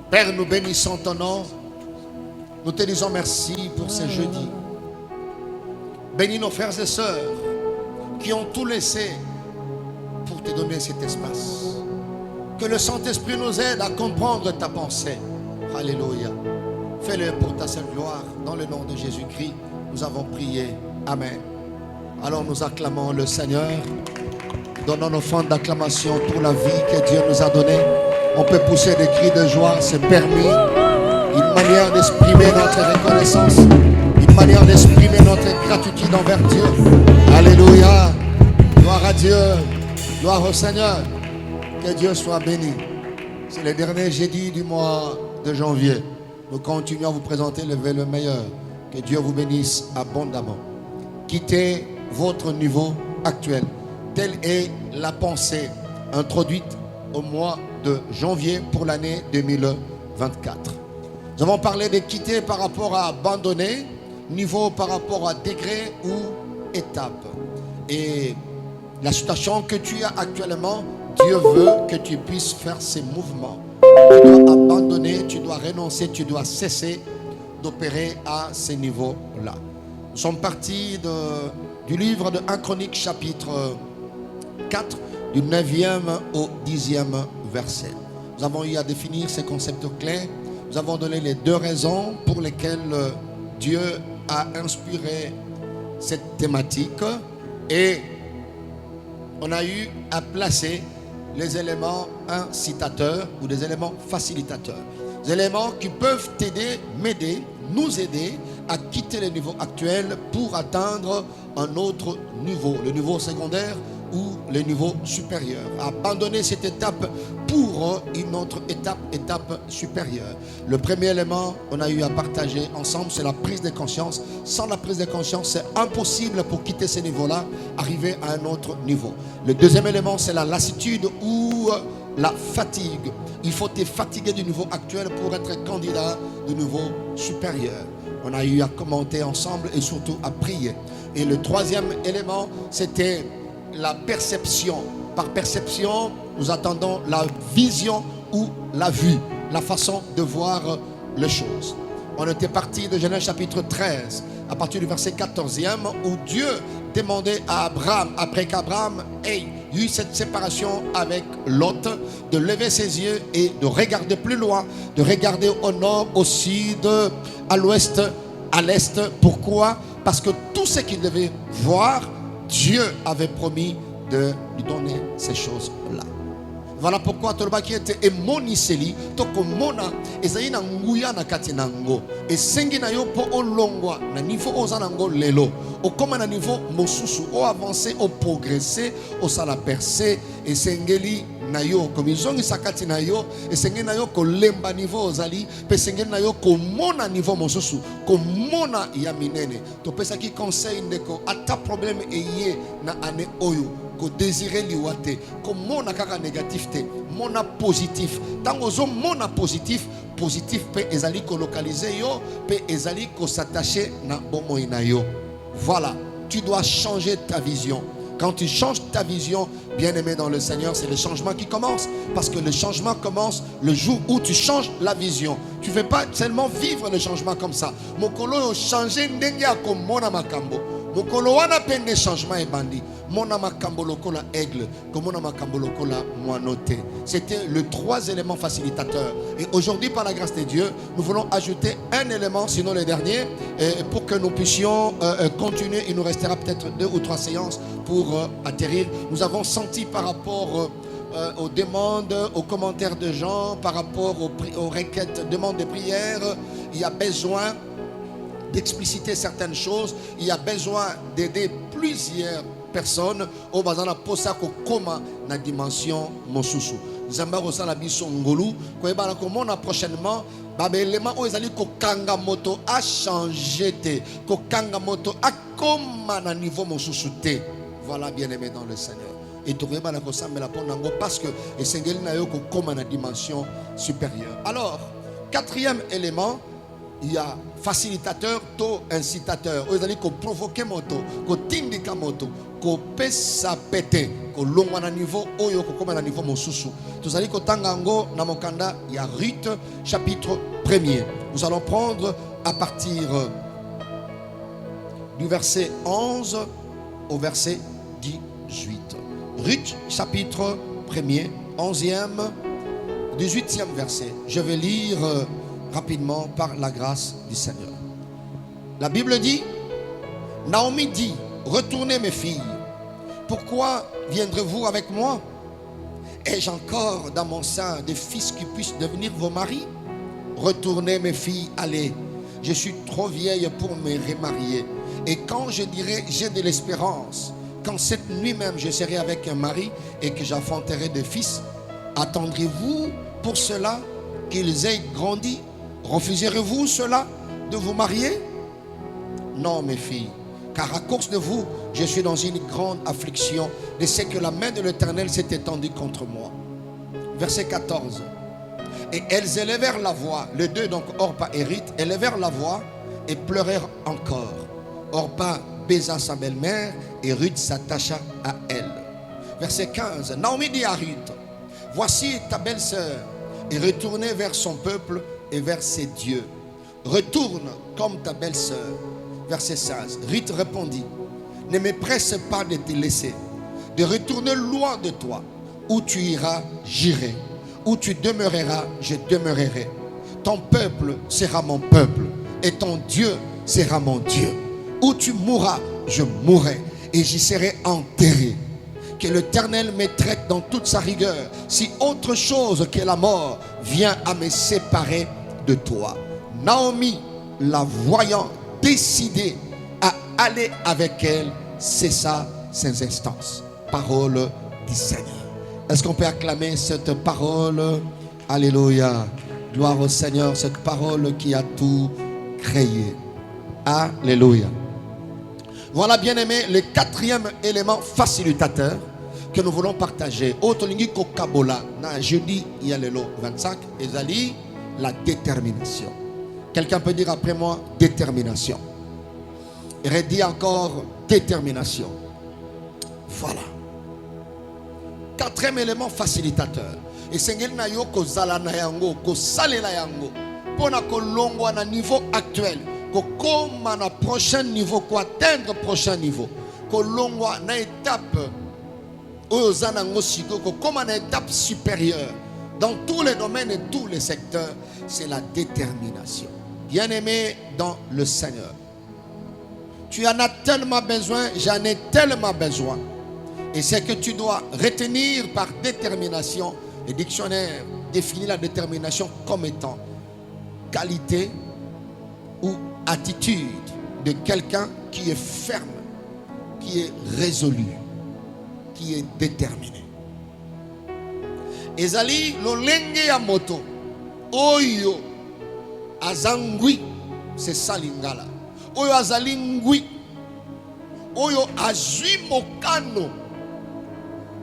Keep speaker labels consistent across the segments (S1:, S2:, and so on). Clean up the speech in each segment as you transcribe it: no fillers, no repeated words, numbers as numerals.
S1: Père, nous bénissons ton nom. Nous te disons merci pour ce jeudi. Bénis nos frères et sœurs qui ont tout laissé pour te donner cet espace. Que le Saint-Esprit nous aide à comprendre ta pensée. Alléluia. Fais-le pour ta seule gloire. Dans le nom de Jésus-Christ, nous avons prié. Amen. Alors nous acclamons le Seigneur. Donnons nos fonds d'acclamation pour la vie que Dieu nous a donnée. On peut pousser des cris de joie, c'est permis. Une manière d'exprimer notre reconnaissance. Une manière d'exprimer notre gratitude envers Dieu. Alléluia. Gloire à Dieu. Gloire au Seigneur. Que Dieu soit béni. C'est le dernier jeudi du mois de janvier. Nous continuons à vous présenter le vœu le meilleur. Que Dieu vous bénisse abondamment. Quittez votre niveau actuel. Telle est la pensée introduite au mois de janvier pour l'année 2024. Nous avons parlé de quitter par rapport à abandonner, niveau par rapport à degré ou étape. Et la situation que tu as actuellement, Dieu veut que tu puisses faire ces mouvements. Tu dois abandonner, tu dois renoncer, tu dois cesser d'opérer à ces niveaux-là. Nous sommes partis du livre de 1 Chronique chapitre 4, du 9e au 10e verset. Nous avons eu à définir ces concepts clés. Nous avons donné les deux raisons pour lesquelles Dieu a inspiré cette thématique. Et on a eu à placer les éléments incitateurs ou des éléments facilitateurs. Des éléments qui peuvent t'aider, m'aider, nous aider à quitter le niveau actuel pour atteindre un autre niveau, le niveau secondaire ou le niveau supérieur. Abandonner cette étape pour une autre étape supérieure. Le premier élément, on a eu à partager ensemble, c'est la prise de conscience. Sans la prise de conscience, c'est impossible pour quitter ce niveau-là, arriver à un autre niveau. Le deuxième élément, c'est la lassitude ou la fatigue. Il faut te fatiguer du niveau actuel pour être candidat du niveau supérieur. On a eu à commenter ensemble et surtout à prier. Et le troisième élément, c'était la perception. Par perception, nous attendons la vision ou la vue, la façon de voir les choses. On était parti de Genèse chapitre 13, à partir du verset 14e, où Dieu demandait à Abraham, après qu'Abraham ait eu cette séparation avec Lot, de lever ses yeux et de regarder plus loin, de regarder au nord, au sud, à l'ouest, à l'est. Pourquoi? Parce que tout ce qu'il devait voir, Dieu avait promis de lui donner ces choses-là. Voilà pourquoi tolobaki ete emoniseli tokomona ezali na nguya na kati nango esengi na yo po olongwa na niveau oza nango lelo okoma na niveau mosusu o avancer o progresser o sala percer esengeli na yo komizongisa kati na yo esengeli na yo kolemba niveau ozali pe esengeli na yo komona niveau mosusu komona ya minene topesaki conseil ndeko ata problème eye na ane oyo ko désirer liwate ko mona kaka négatif te mona positif tango zo mona positif pe ezali ko localiser yo pe ezali ko s'attacher na bomoi na yo. Voilà, tu dois changer ta vision. Quand tu changes ta vision, bien-aimé dans le Seigneur, c'est le changement qui commence. Parce que le changement commence le jour où tu changes la vision. Tu ne fais pas seulement vivre le changement comme ça. Mokolo changer ndenge comme mona makambo. Mokolo wana pende changement et bandi. Mona makambo lokola aigle, comme mona makambo lokola moinoté. C'était le 3 éléments facilitateurs. Et aujourd'hui, par la grâce de Dieu, nous voulons ajouter un élément, sinon le dernier, pour que nous puissions continuer. Il nous restera peut-être 2 ou 3 séances pour atterrir. Nous avons senti par rapport aux demandes, aux commentaires de gens, par rapport aux requêtes, demandes de prière, il y a besoin d'expliciter certaines choses. Il y a besoin d'aider plusieurs personnes au bazana posa ko koma na dimension mosusu. Zamba ko sala biso ngolu ko ebala ko mona prochainement ba élément o ezali ko kanga moto a changer te ko kanga moto a koma na niveau mosusu te. Voilà, bien-aimé dans le Seigneur. Et tu vas la kosambela ponango parce que esengeli na yo ko koma na dimension supérieure. Alors, quatrième élément, il y a facilitateur, to incitateur. Vous allez provoquer moto, ko tindika moto, ko pesa pété, ko longwa na niveau oyo ko koma na niveau mosusu. Vous allez ko tangango na mokanda ya Ruth chapitre 1er. Nous allons prendre à partir du verset 11 au verset 18. Ruth chapitre 1er, 11e, 18e verset. Je vais lire rapidement par la grâce du Seigneur. La Bible dit, Naomi dit, retournez mes filles, pourquoi viendrez-vous avec moi? Ai-je encore dans mon sein des fils qui puissent devenir vos maris? Retournez mes filles, allez, je suis trop vieille pour me remarier. Et quand je dirai j'ai de l'espérance, quand cette nuit même je serai avec un mari et que j'enfanterai des fils, attendrez-vous pour cela qu'ils aient grandi? Refuserez-vous cela de vous marier? Non, mes filles, car à cause de vous, je suis dans une grande affliction et c'est que la main de l'Éternel s'est étendue contre moi. Verset 14. Et elles élevèrent la voix, les deux, donc Orpa et Ruth, élevèrent la voix et pleurèrent encore. Orpa baisa sa belle-mère et Ruth s'attacha à elle. Verset 15. Naomi dit à Ruth, voici ta belle-sœur, et retournez vers son peuple et vers ses dieux. Retourne comme ta belle-sœur. Verset 16. Ruth répondit, ne me presse pas de te laisser, de retourner loin de toi. Où tu iras, j'irai. Où tu demeureras, je demeurerai. Ton peuple sera mon peuple et ton Dieu sera mon Dieu. Où tu mourras, je mourrai et j'y serai enterré. Que l'Éternel me traite dans toute sa rigueur si autre chose que la mort vient à me séparer de toi. Naomi, la voyant décidée à aller avec elle, cessa ses instances. Parole du Seigneur. Est-ce qu'on peut acclamer cette parole? Alléluia. Gloire au Seigneur, cette parole qui a tout créé. Alléluia. Voilà, bien aimé, le quatrième élément facilitateur que nous voulons partager. Otolingi kokabola na jeudi yalelo 25 ezali la détermination. Quelqu'un peut dire après moi détermination. Et redit encore détermination. Voilà. Quatrième élément facilitateur. Et sengeli na yo ko zala na yango ko salela yango pona ko longwa na niveau actuel. Comme à prochain niveau, quoi atteindre prochain niveau, kolongwa na étape comme une étape supérieure dans tous les domaines et tous les secteurs, c'est la détermination. Bien-aimé dans le Seigneur, tu en as tellement besoin, j'en ai tellement besoin. Et c'est que tu dois retenir par détermination. Le dictionnaire définit la détermination comme étant qualité ou attitude de quelqu'un qui est ferme, qui est résolu, qui est déterminé. Ezali lolenge ya moto oyo azangui, c'est ça lingala. Oyo azali ngui, oyo azui mokano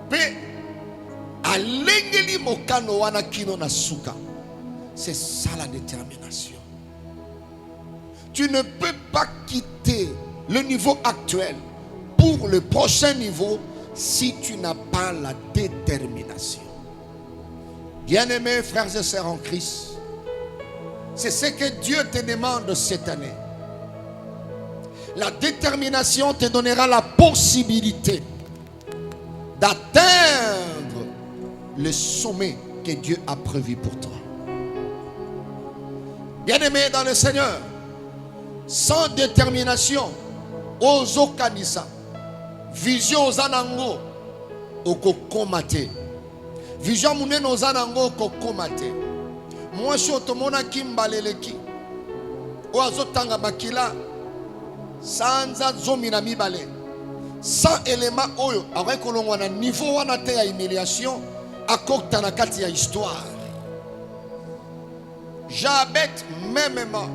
S1: pe alengeli mokano wana kino na suka. C'est ça la détermination. Tu ne peux pas quitter le niveau actuel pour le prochain niveau si tu n'as pas la détermination. Bien-aimés frères et sœurs en Christ, c'est ce que Dieu te demande cette année. La détermination te donnera la possibilité d'atteindre le sommet que Dieu a prévu pour toi. Bien-aimés dans le Seigneur, sans détermination, ozo kanisa, vision ozanango, oko komate. Vision munene ozanango oko komate. Moi je otomona kimbaleleki, oazo tanga makila, sanza zomi na mibale. Sans élément oyo, avec kolongwa na niveau wana te ya humiliation, akokta na kati ya histoire. Jabet mêmement,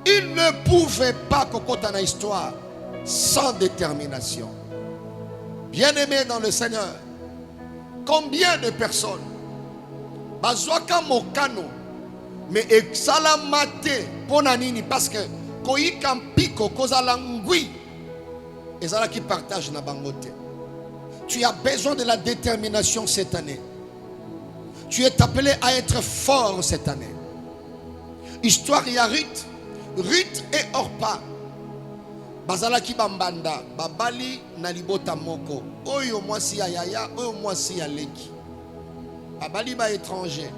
S1: il ne pouvait pas kokota na histoire sans détermination. Bien-aimés dans le Seigneur, combien de personnes bazwaka mokano mais exalamate pona nini parce que koyika mpiko kozala ngui ezala qui partage na bangote. Tu as besoin de la détermination cette année. Tu es appelé à être fort cette année. Histoire ya Ruth et Orpa bazalaki bambanda babali na libota moko oyo mwasi ya yaya oyo mwasi ya leki babali ba étranger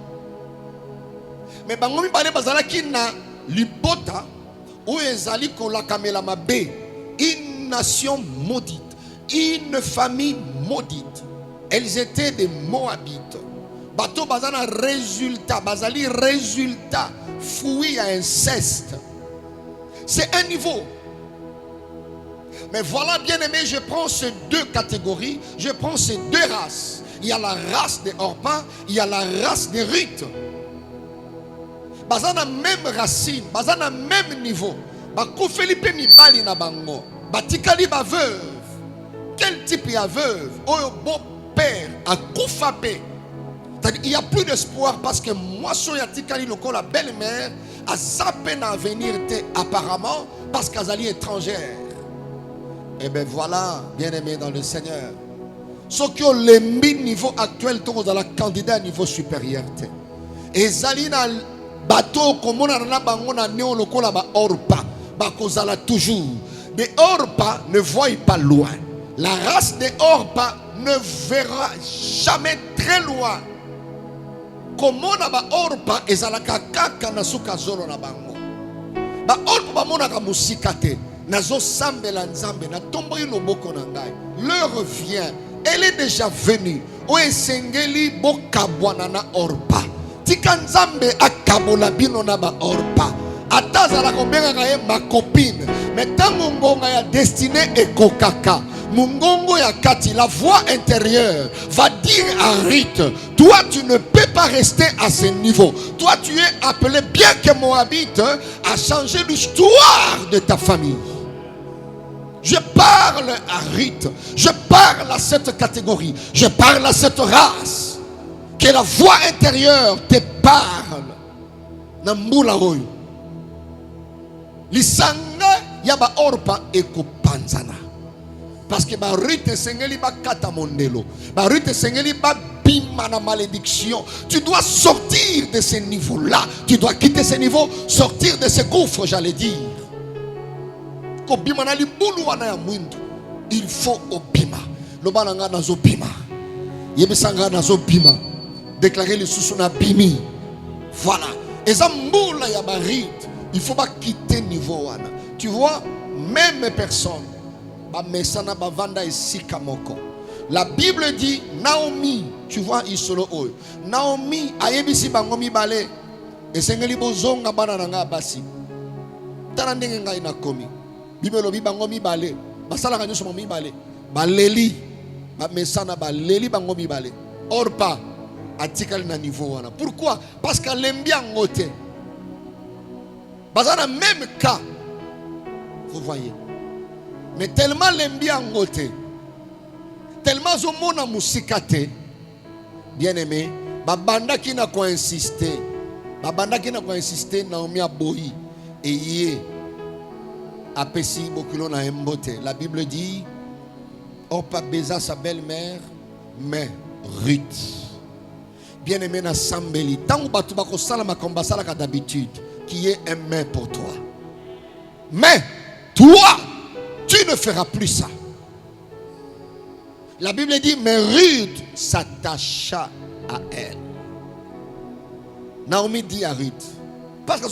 S1: mais bango mibale bazalaki na libota oyo ezali kolakamela mabe, une nation maudite, une famille maudite. Elles étaient des Moabites. Bateau bazana résultat, bazali résultat, fruit à inceste. C'est un niveau. Mais voilà, bien aimé, je prends ces deux catégories, je prends ces deux races. Il y a la race de Orpa, il y a la race de Ruth. Bazana même racine, bazana même niveau. Bakou Felipe mi bali na bango. Batikali ba veuve. Quel type de veuve? Oh, bon père, à Koufapé. Il n'y a plus d'espoir parce que moi, je suis la belle-mère, à sa peine à venir apparemment parce qu'elle est étrangère. Et bien voilà, bien-aimé dans le Seigneur. Ceux qui ont le niveau actuel, tous dans la candidat à niveau supérieur. Et Zalina bateau comme on a na néo lokola ba Orpa, ba kozala toujours. Mais Orpa ne voit pas loin. La race de Orpa ne verra jamais très loin. Comme on a ba Orpa ezalaka kaka na suka zolo na bango. Ba Orpa ba mona ka musikate. Nazo sambela nzambe na tombo loboko na ngai. L'heure vient, elle est déjà venue. O esengeli bokabwana na Orpa. Tika nzambe akabola bino na ba Orpa. Atazala kobenga kaye ma copine. Mais tango ngonga ya destinée ekokaka. Mungongo ya kati, la voix intérieure va dire à Ruth, toi tu ne peux pas rester à ce niveau. Toi tu es appelé, bien que Moabite, à changer l'histoire de ta famille. Je parle à Ruth, je parle à cette catégorie, je parle à cette race. Que la voix intérieure te parle. Nambula oyo. Lisanga yaba Orpa eko panzana. Parce que Ruth sengeli ba kata mondelo. Ruth sengeli ba bima na malédiction. Tu dois sortir de ce niveau-là. Tu dois quitter ce niveau, sortir de ce gouffre, j'allais dire. Ko bima na libulu wana ya mwindu. Il faut obima. Lobalanga nazo bima. Yebisanga nazo bima. Déclarer le sous na bimi. Voilà. Et ça mboula ya ba Ruth. Il faut pas quitter niveau wana. Tu vois, même personne. Ba mesana ba vanda esika moko. La Bible dit, Naomi, tu vois, isolo oyo. Naomi, ayebisi bango mibale. Esengeli bozonga bana nanga basi. Tala ndenge ngai nakomi. Bible lobi bango mibale. Basala kanyo somo mibale. Baleli. Bamesana baleli bango mibale. Orpa. Atikali na niveau wana. Pourquoi? Parce qu'elle aime bien ngote. Basana même cas. Vous voyez. Mais tellement l'aime bien ngote. Tellement zomona musikate. Bien aimé. Babanda qui n'a quoi insister. Babanda qui n'a quoi insister. Naomi a bohi. Et yé. Apesi bokilo na embote. La Bible dit. Orpa besa sa belle-mère. Mais Ruth. Bien aimé na sambeli. Tant que tu vas salama comme basalaka d'habitude. Qui est un mais pour toi. Mais toi, tu ne feras plus ça. La Bible dit, mais Ruth s'attacha à elle. Naomi dit à Ruth, parce que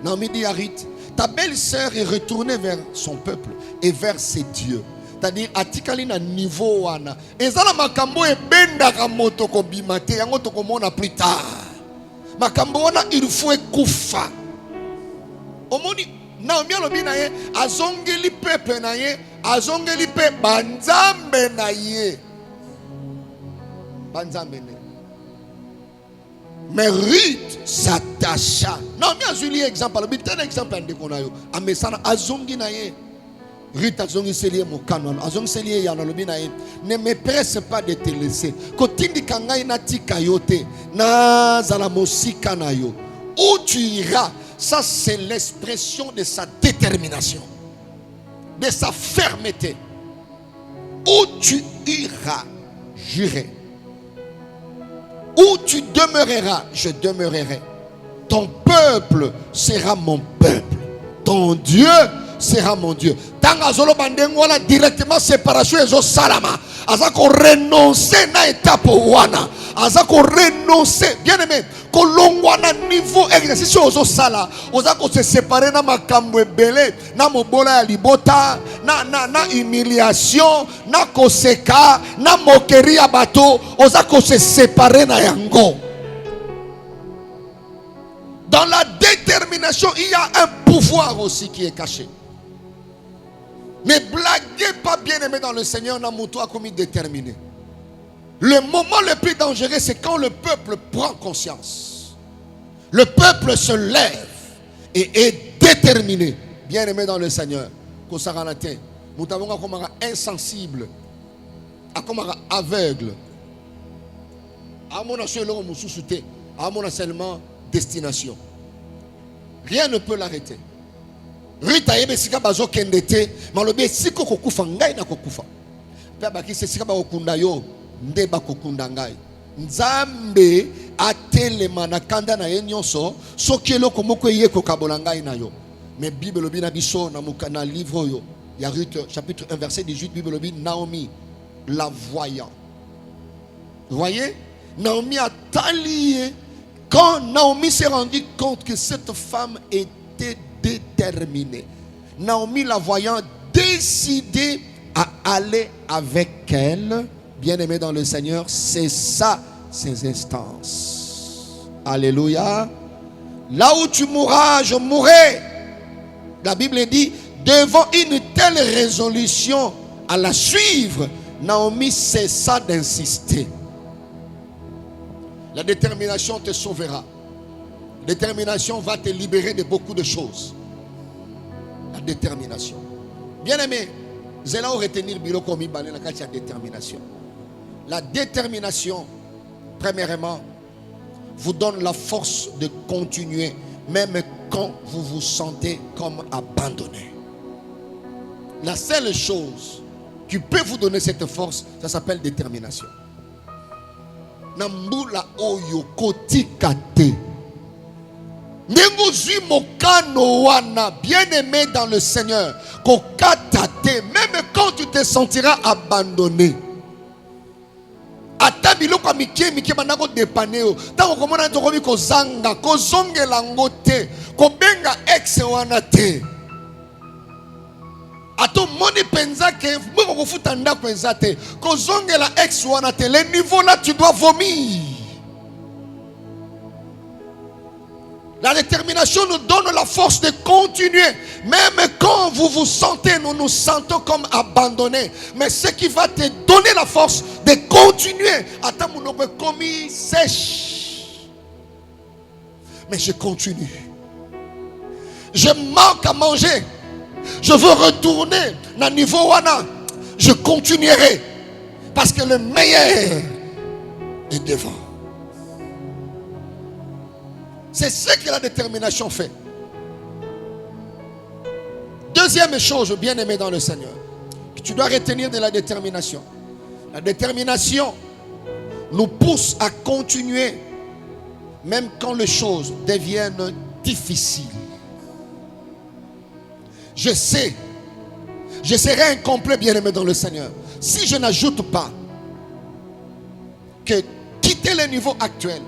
S1: Naomi dit à Ruth, ta belle-sœur est retournée vers son peuple et vers ses dieux. C'est-à-dire, atikali na niveau wana. Ezala makambo e benda ka moto ko bimate, yango to ko mona plus tard. Makambo wana il faut ekufa. Omoni Naomi alobi na ye azongeli peuple na ye, azongeli pe banzambe na ye. Banzambe na ye. Mais Ruth s'attacha. Naomi azuli exemple, alobi ten exemple ande konayo. Amesana azongi na ye. Ruth azongi selie mokano, azongi selie ya alobi na ye. Ne me presse pas de te laisser. Kotindi kangai na tika yote na zala mosika na yo. Où tu iras? Ça, c'est l'expression de sa détermination, de sa fermeté. Où tu iras, j'irai. Où tu demeureras, je demeurerai. Ton peuple sera mon peuple. Ton Dieu sera mon Dieu. Tant azolo bandengwala directement séparation ezo salama. Azako renoncer na étape wana. Azako renoncer. Bien aimé. Kolongwana niveau exercice ozo sala. Ozako se séparer na makambo ebele, na mobola ya libota, na humiliation, na koseka, na moquerie ya bato. Ozako se séparer na yango. Dans la détermination, il y a un pouvoir aussi qui est caché. Ne blaguez pas, bien aimé dans le Seigneur, Namuto a commis déterminé. Le moment le plus dangereux, c'est quand le peuple prend conscience. Le peuple se lève et est déterminé. Bien aimé dans le Seigneur, Kosaranaté, nous avons comme insensible, comme aveugle. À mon achèvement, à mon seulement destination. Rien ne peut l'arrêter. Rita yebe sika bazo kendete, malobe siko kokufa ngai na kokufa. Pe baki se sika ba okunda yo, nde ba kokunda ngai. Nzambe atelema na kanda na ye nyonso, soki eloko moko ye kokabola ngai na yo. Mais Bible lobi na biso na livre yo, ya Ruth chapitre 1 verset 18, Bible lobi Naomi la voyant. Vous voyez? Naomi a talié. Quand Naomi s'est rendu compte que cette femme était déterminée, Naomi la voyant décidée à aller avec elle, bien aimé dans le Seigneur, c'est ça ses instances. Alléluia. Là où tu mourras, je mourrai. La Bible dit, devant une telle résolution à la suivre, Naomi cessa d'insister. La détermination te sauvera. La détermination va te libérer de beaucoup de choses. La détermination. Bien aimé, c'est là où retenir bilo comme il balait la détermination. La détermination, premièrement, vous donne la force de continuer, même quand vous vous sentez comme abandonné. La seule chose qui peut vous donner cette force, ça s'appelle détermination. Nambula oyo kotikate. Nengozui mokano wana, bien-aimé dans le Seigneur, kokatate, même quand tu te sentiras abandonné. Atabilo kwa mike banako depane yo. Tango komona ntokomi kozanga, kozongela ngote, kobenga ex wana te. Ato moni penza que mweko kufuta ndako ezate. Kozonge la ex wanate. Le niveau là tu dois vomir. La détermination nous donne la force de continuer. Même quand vous vous sentez, nous nous sentons comme abandonnés. Mais ce qui va te donner la force de continuer. Attends, mon nom commis sèche. Mais je continue. Je manque à manger. Je veux retourner dans le niveau wana. Je continuerai. Parce que le meilleur est devant. C'est ce que la détermination fait. Deuxième chose, bien-aimé dans le Seigneur, que tu dois retenir de la détermination. La détermination nous pousse à continuer, même quand les choses deviennent difficiles. Je sais, je serai incomplet, bien-aimé dans le Seigneur, si je n'ajoute pas que quitter le niveau actuel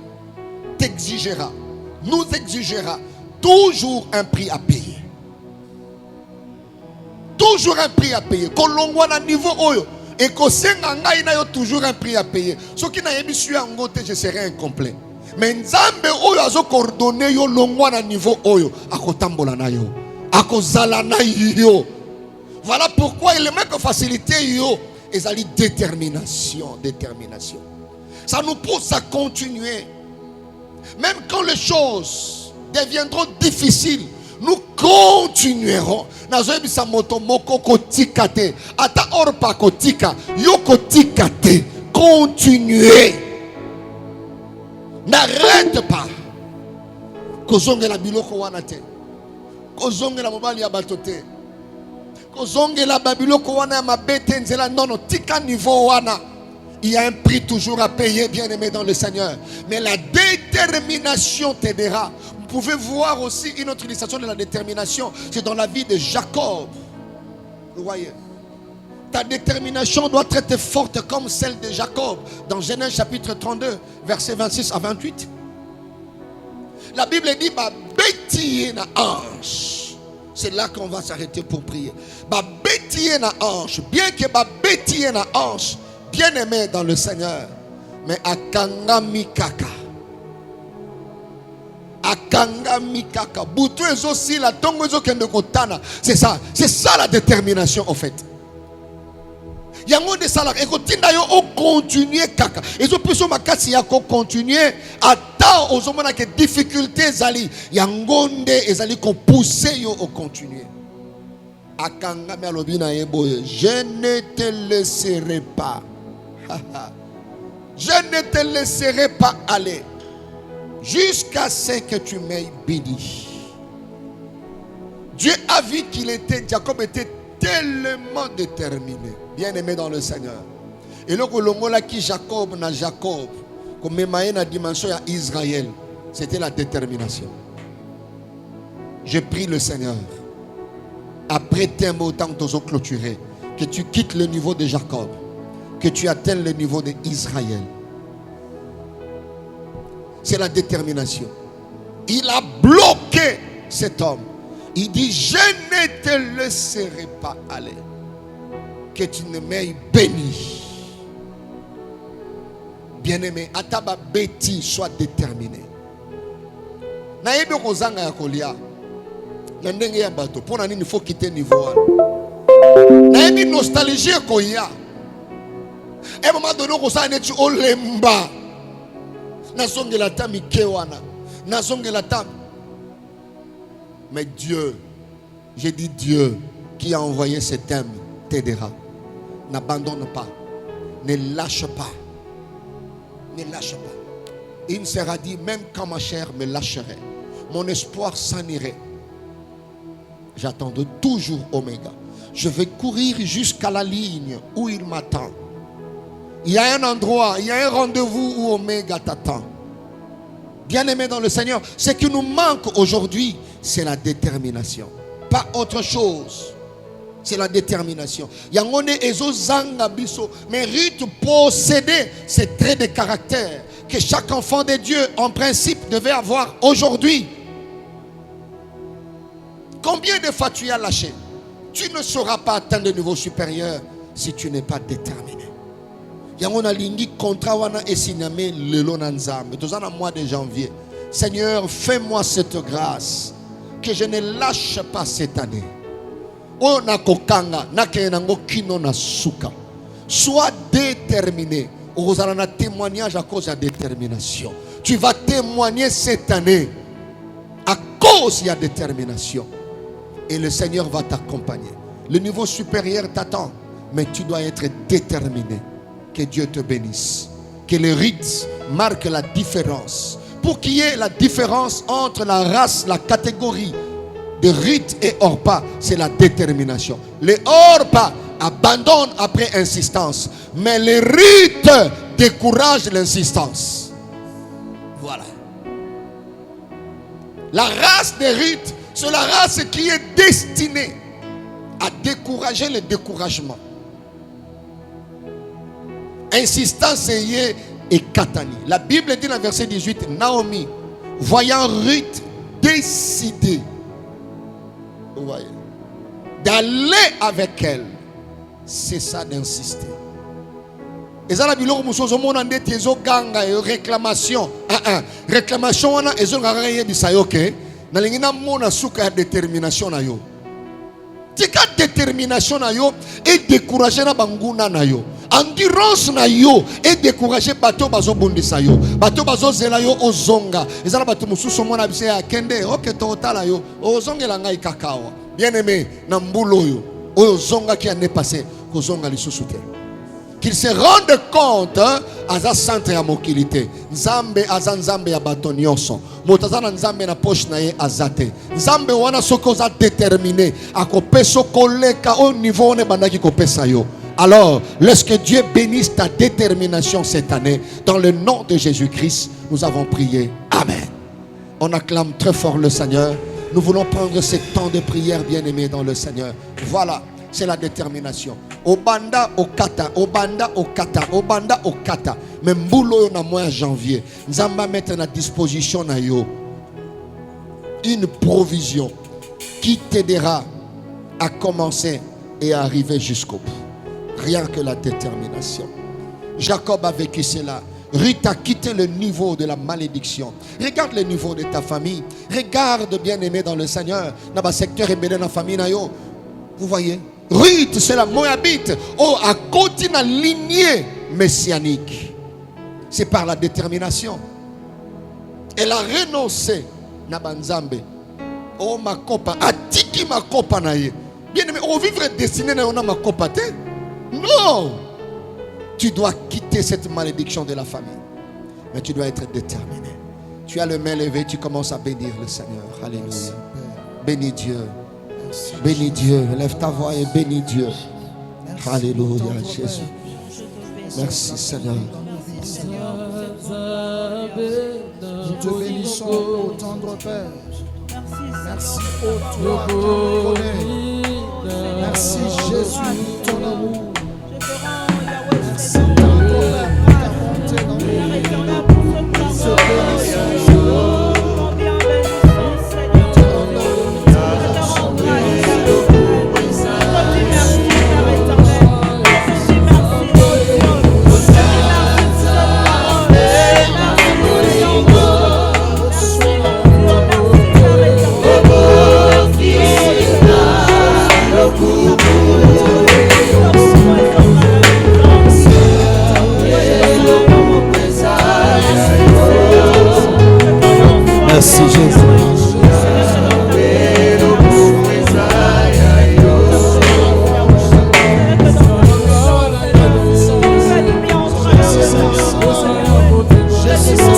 S1: t'exigera, nous exigera toujours un prix à payer. Toujours un prix à payer. Kolongwa na niveau oyo et ko senga ngai na yo toujours un prix à payer. Ce qui na yebi suis angote je serai incomplet. Mais nzambe oyo azo coordonner yo longwa na niveau oyo akotambola na yo. Akozala na yo. Voilà pourquoi il aime que faciliter yo ezali détermination. Ça nous pousse à continuer. Même quand les choses deviendront difficiles, nous continuerons. Nazoebisa moto moko kotikate. Ata orpa kotika. Yo kotikate. Continuez. N'arrête pas. Kozonge la biloko wana te. Kozonge la mobali ya batote. Kozonge la babiloko wana ya mabete nzela. Non, tika niveau wana. Il y a un prix toujours à payer, bien-aimé dans le Seigneur. Mais la détermination t'aidera. Vous pouvez voir aussi une autre illustration de la détermination. C'est dans la vie de Jacob. Vous voyez. Ta détermination doit être forte comme celle de Jacob. Dans Genèse chapitre 32, versets 26 à 28. La Bible dit, bah, bétier na ange. C'est là qu'on va s'arrêter pour prier. Bah, bétier na ange. Bien que bah, bétier na ange. Bien-aimé dans le Seigneur, mais akanga mikaka, butu ezosi la tongo ezokende kotana. C'est ça la détermination en fait. Yango de sala ekotinda yo o continuer kaka. Ezo peso makasi ya ko continuer ata ozomona que difficulté zali yangonde ezali ko pousser yo au continuer. Akanga mi alobina yebo, je ne te laisserai pas. Je ne te laisserai pas aller jusqu'à ce que tu m'aies béni. Dieu a vu Jacob était tellement déterminé, bien-aimé dans le Seigneur. Et là, qui Jacob, comme la dimension à Israël, c'était la détermination. Je prie le Seigneur, après terme autant que tu as clôturé, que tu quittes le niveau de Jacob, que tu atteignes le niveau d'Israël. C'est la détermination. Il a bloqué cet homme. Il dit, je ne te laisserai pas aller, que tu ne m'aies béni. Bien-aimé, ataba beti, sois déterminé. Naïbe kozanga ya kolia. Nandenge ya bato. Pour nani il faut quitter niveau. Naïbe nostalgie koya. Et à un moment donné, on s'en est au lemba. Nazongela ta mikewana. Nazongela ta. Mais Dieu, j'ai dit Dieu qui a envoyé ce thème t'aidera. N'abandonne pas. Ne lâche pas. Ne lâche pas. Il sera dit, même quand ma chair me lâcherait, mon espoir s'en irait. J'attends toujours Oméga. Je vais courir jusqu'à la ligne où il m'attend. Il y a un endroit, il y a un rendez-vous où Oméga t'attend. Bien-aimé dans le Seigneur, ce qui nous manque aujourd'hui, c'est la détermination. Pas autre chose. C'est la détermination. Yangone ezo zanga biso mérite posséder ces traits de caractère que chaque enfant de Dieu, en principe, devait avoir aujourd'hui. Combien de fois tu as lâché? Tu ne sauras pas atteindre le niveau supérieur si tu n'es pas déterminé. Yangona lingi contrat wana esiname lelo na nzambe. Tozana mois de janvier. Seigneur, fais-moi cette grâce que je ne lâche pas cette année. O na kokanga na kenango kino na suka. Sois déterminé. Ozala na témoignage à cause de la détermination. Tu vas témoigner cette année à cause de la détermination. Et le Seigneur va t'accompagner. Le niveau supérieur t'attend, mais tu dois être déterminé. Que Dieu te bénisse. Que les rites marquent la différence. Pour qu'il y ait la différence entre la race, la catégorie de rites et Orpa, c'est la détermination. Les Orpa abandonnent après insistance, mais les rites découragent l'insistance. Voilà. La race des rites, c'est la race qui est destinée à décourager le découragement. Insistance et Katani. La Bible dit dans le verset 18, Naomi, voyant Ruth décidée, vous voyez, d'aller avec elle, c'est ça d'insister. Et ça, la Bible, réclamation. Réclamation, on a détermination. Tika détermination na yo et décourager na banguna na yo. Endurance na yo et décourager bato bazo bondisa yo. Bato bazo zela yo ozonga. Ezala bato mususu mona bise ya kende oke totala yo. Ozongela ngai kakao. Bien aimé na mbulo yo. Ozonga qui en est passé kozonga lisusu te. Qu'il se rende compte à sa centre ya mokilité. Nzambe aza nzambe ya bato nyonso. Motazana nzambe na poche na ye azate. Nzambe wana soko za déterminé akopesa koleka au niveau ne bandaki kopesa yo. Alors, lorsque Dieu bénisse ta détermination cette année, dans le nom de Jésus-Christ, nous avons prié. Amen. On acclame très fort le Seigneur. Nous voulons prendre ce temps de prière, bien-aimés dans le Seigneur. Voilà, c'est la détermination. Obanda okata, obanda okata, obanda okata. Même boulot na mois janvier, nous allons mettre à disposition na yo une provision qui t'aidera à commencer et à arriver jusqu'au bout. Rien que la détermination. Jacob a vécu cela. Ruth a quitté le niveau de la malédiction. Regarde le niveau de ta famille. Regarde, bien-aimé dans le Seigneur, dans le secteur et dans la famille. Vous voyez, Ruth, c'est la Moabite. Oh, à côté de la lignée messianique. C'est par la détermination. Elle a renoncé na banzambe. Oh, ma copa, atiki ma copa naye. Bien-aimé, on vivre destiné na ma copa te. Non. Tu dois quitter cette malédiction de la famille. Mais tu dois être déterminé. Tu as le main levé, tu commences à bénir le Seigneur. Alléluia. Bénis Dieu. Bénis Dieu. Lève ta voix et bénis Dieu. Alléluia, Jésus. Merci Seigneur.
S2: Nous te bénissons, ô tendre Père. Merci, ô toi qui nous connais. Merci Jésus, ton amour. Merci tendre Père pour ta bonté dans nos vies.
S3: Merci Jésus.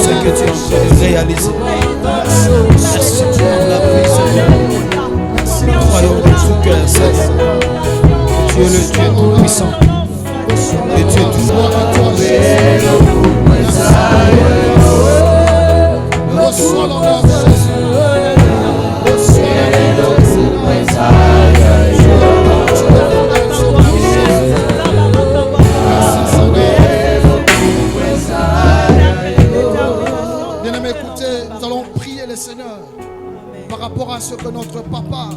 S3: Ce que tu es en train de réaliser. Merci pour la prise. Nous croyons de tout cœur, Seigneur. Tu es le Dieu tout-puissant. Et tu es toujours à toi.
S2: Reçois l'honneur, Bien-aimés, écoutez, nous allons prier le Seigneur par rapport à ce que notre papa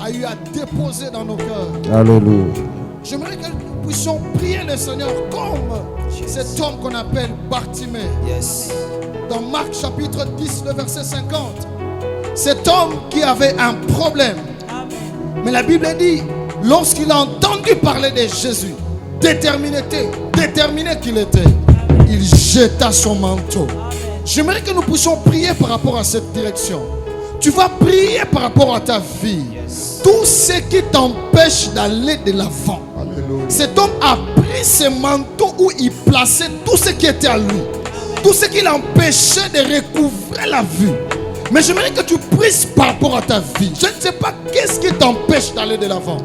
S2: a eu à déposer dans nos cœurs.
S3: Alléluia.
S2: J'aimerais que nous puissions prier le Seigneur comme cet homme qu'on appelle Bartimée.
S3: Yes.
S2: Dans Marc chapitre 10, le verset 50. Cet homme qui avait un problème. Mais la Bible dit, lorsqu'il a entendu parler de Jésus, déterminé qu'il était, il jeta son manteau. J'aimerais que nous puissions prier par rapport à cette direction. Tu vas prier par rapport à ta vie. Tout ce qui t'empêche d'aller de l'avant. Cet homme a pris ce manteau où il plaçait tout ce qui était à lui. Tout ce qui l'empêchait de recouvrer la vue. Mais j'aimerais que tu pries par rapport à ta vie. Je ne sais pas qu'est-ce qui t'empêche d'aller de l'avant.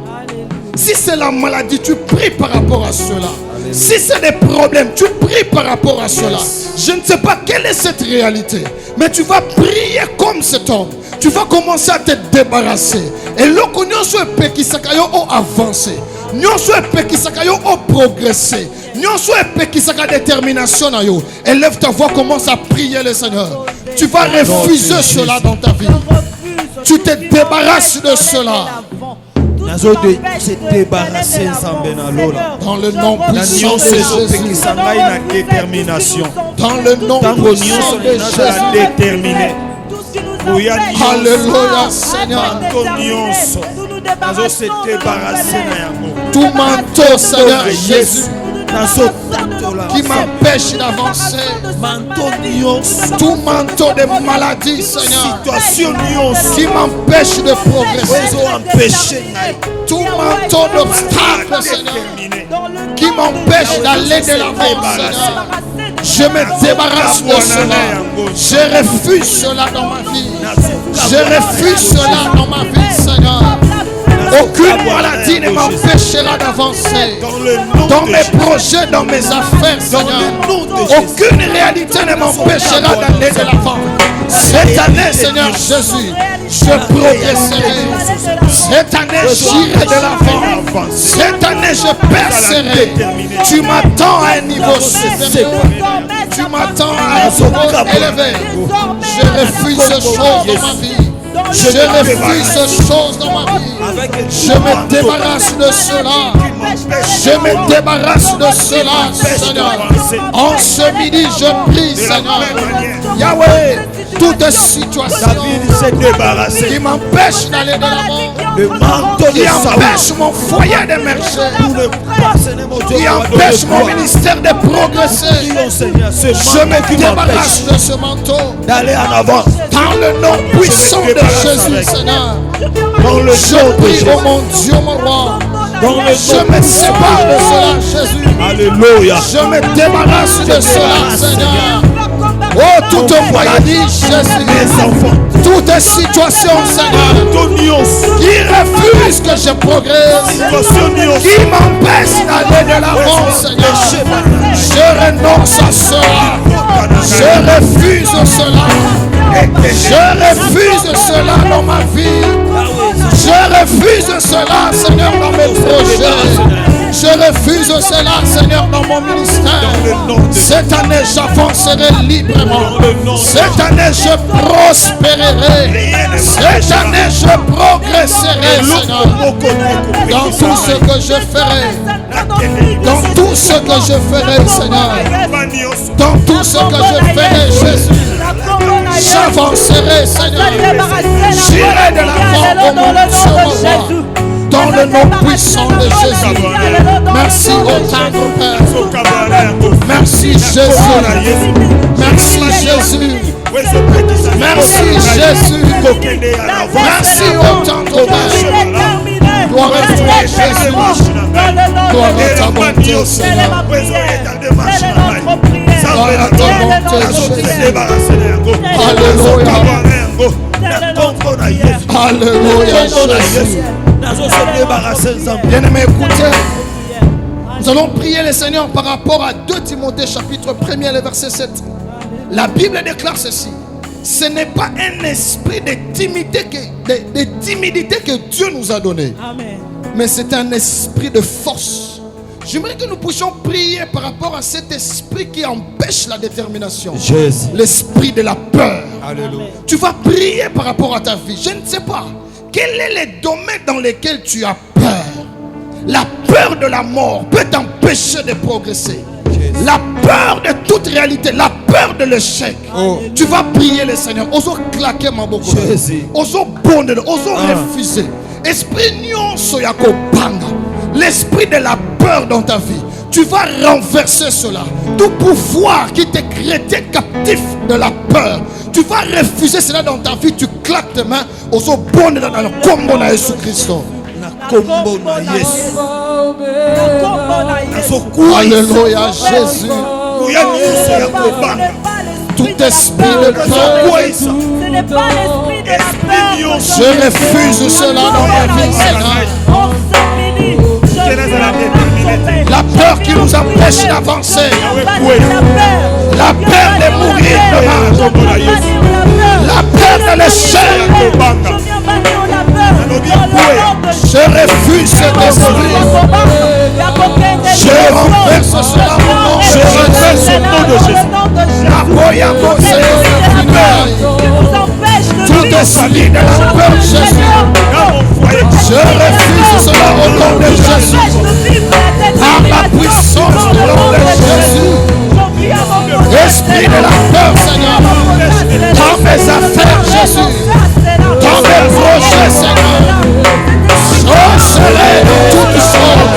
S2: Si c'est la maladie, tu pries par rapport à cela. Si c'est des problèmes, tu pries par rapport à cela. Je ne sais pas quelle est cette réalité. Mais tu vas prier comme cet homme. Tu vas commencer à te débarrasser. Et lorsque nous sommes pékisakayo au avancé. Nous sommes pékisakayo au progresser. Nous sommes pékisaka détermination na yo. Élève ta voix, commence à prier le Seigneur. Tu vas refuser cela dans ta vie. Tu te débarrasses de cela.
S3: Se débarrasser
S2: dans le nom puissant de Jésus. Dans le nom puissant de Jésus. Alléluia, Seigneur. Tout manteau, Seigneur Jésus, qui m'empêche d'avancer. Tout manteau de maladie, Seigneur, qui m'empêche de progresser. Tout manteau d'obstacle, Seigneur, qui m'empêche d'aller de l'avant, Seigneur. Je me débarrasse de cela. Je refuse cela dans ma vie. Je refuse cela dans ma vie, Seigneur. Aucune maladie ne m'empêchera d'avancer. Dans mes projets, dans mes affaires, Seigneur. Aucune réalité ne m'empêchera d'aller de l'avant. Cette année, Seigneur Jésus, je progresserai. Cette année, j'irai de l'avant. Cette année, je percerai. Tu m'attends à un niveau supérieur. Tu m'attends à un niveau élevé. Je refuse ces choses dans ma vie. Je refuse ces choses dans ma vie. Je me débarrasse de cela. Je me débarrasse de cela, Seigneur. En ce midi, je prie, Seigneur. Yahweh, toute situation qui m'empêche d'aller de l'avant, qui empêche mon foyer d'émerger, qui empêche mon ministère de progresser, je me débarrasse de ce manteau
S3: d'aller en avant.
S2: Dans le nom puissant de Jésus, Seigneur. Je prie, oh mon Dieu, mon roi. Je me sépare de cela, Jésus.
S3: Alléluia.
S2: Je me débarrasse de cela, Seigneur. Oh, toute maladie, Jésus.
S3: Mes enfants.
S2: Toutes situations, Seigneur, qui refusent que je progresse, qui m'empêchent d'aller de l'avant, Seigneur. Je renonce à cela. Je refuse cela. Je refuse cela dans ma vie. Je refuse cela, Seigneur, dans mes projets. Je refuse cela, Seigneur, dans mon ministère. Cette année, j'avancerai librement. Cette année, je prospérerai. Cette année, je progresserai, Seigneur. Dans tout ce que je ferai. Dans tout ce que je ferai, Seigneur. Dans tout ce que je ferai, Jésus. J'avancerai, Seigneur. J'irai de l'avant, au mon Dieu, dans le nom puissant de Jésus. Merci au tendre Père. Merci Jésus. Merci Jésus. Merci Jésus. Merci au tendre Père. Gloire à toi, Jésus. Gloire à ta bonté, Seigneur. Gloire à ta bonté, Jésus. Alléluia. Alléluia, Jésus. Bien-aimés, écoutez. Nous allons prier le Seigneur par rapport à 2 Timothée chapitre 1er, le verset 7. La Bible déclare ceci. Ce n'est pas un esprit de timidité que Dieu nous a donné. Amen. Mais c'est un esprit de force. J'aimerais que nous puissions prier par rapport à cet esprit qui empêche la détermination. L'esprit de la peur.
S3: Alléluia.
S2: Tu vas prier par rapport à ta vie. Je ne sais pas.
S1: Quel est le domaine dans lequel tu as peur? La peur de la mort peut t'empêcher de progresser. La peur de toute réalité, la peur de l'échec. Tu vas prier le Seigneur. Oso claquer ma boko. Oso bonde, oso refuser. Esprit nyonso ya kobanga. L'esprit de la peur dans ta vie. Tu vas renverser cela. Tout pouvoir qui te créait captif de la peur. Tu vas refuser cela dans ta vie. Tu claques tes mains. Oso bonde dans le combo de Jésus Christ. Alléluia Jésus. Tout esprit de peur,
S4: ce n'est pas l'esprit de la peur.
S1: je refuse cela dans ma vie, Seigneur. La peur qui nous empêche d'avancer, la peur de mourir demain, la peur de l'échec. Je refuse cet esprit. Je renverse cela au nom de Jésus. Tout esprit de la peur, Jésus. Je refuse cela au nom de Jésus. Par la puissance du nom de Jésus. Esprit de la peur, Seigneur. Dans mes affaires, Jésus. Dans mes projets, Seigneur. Je serai toute chose.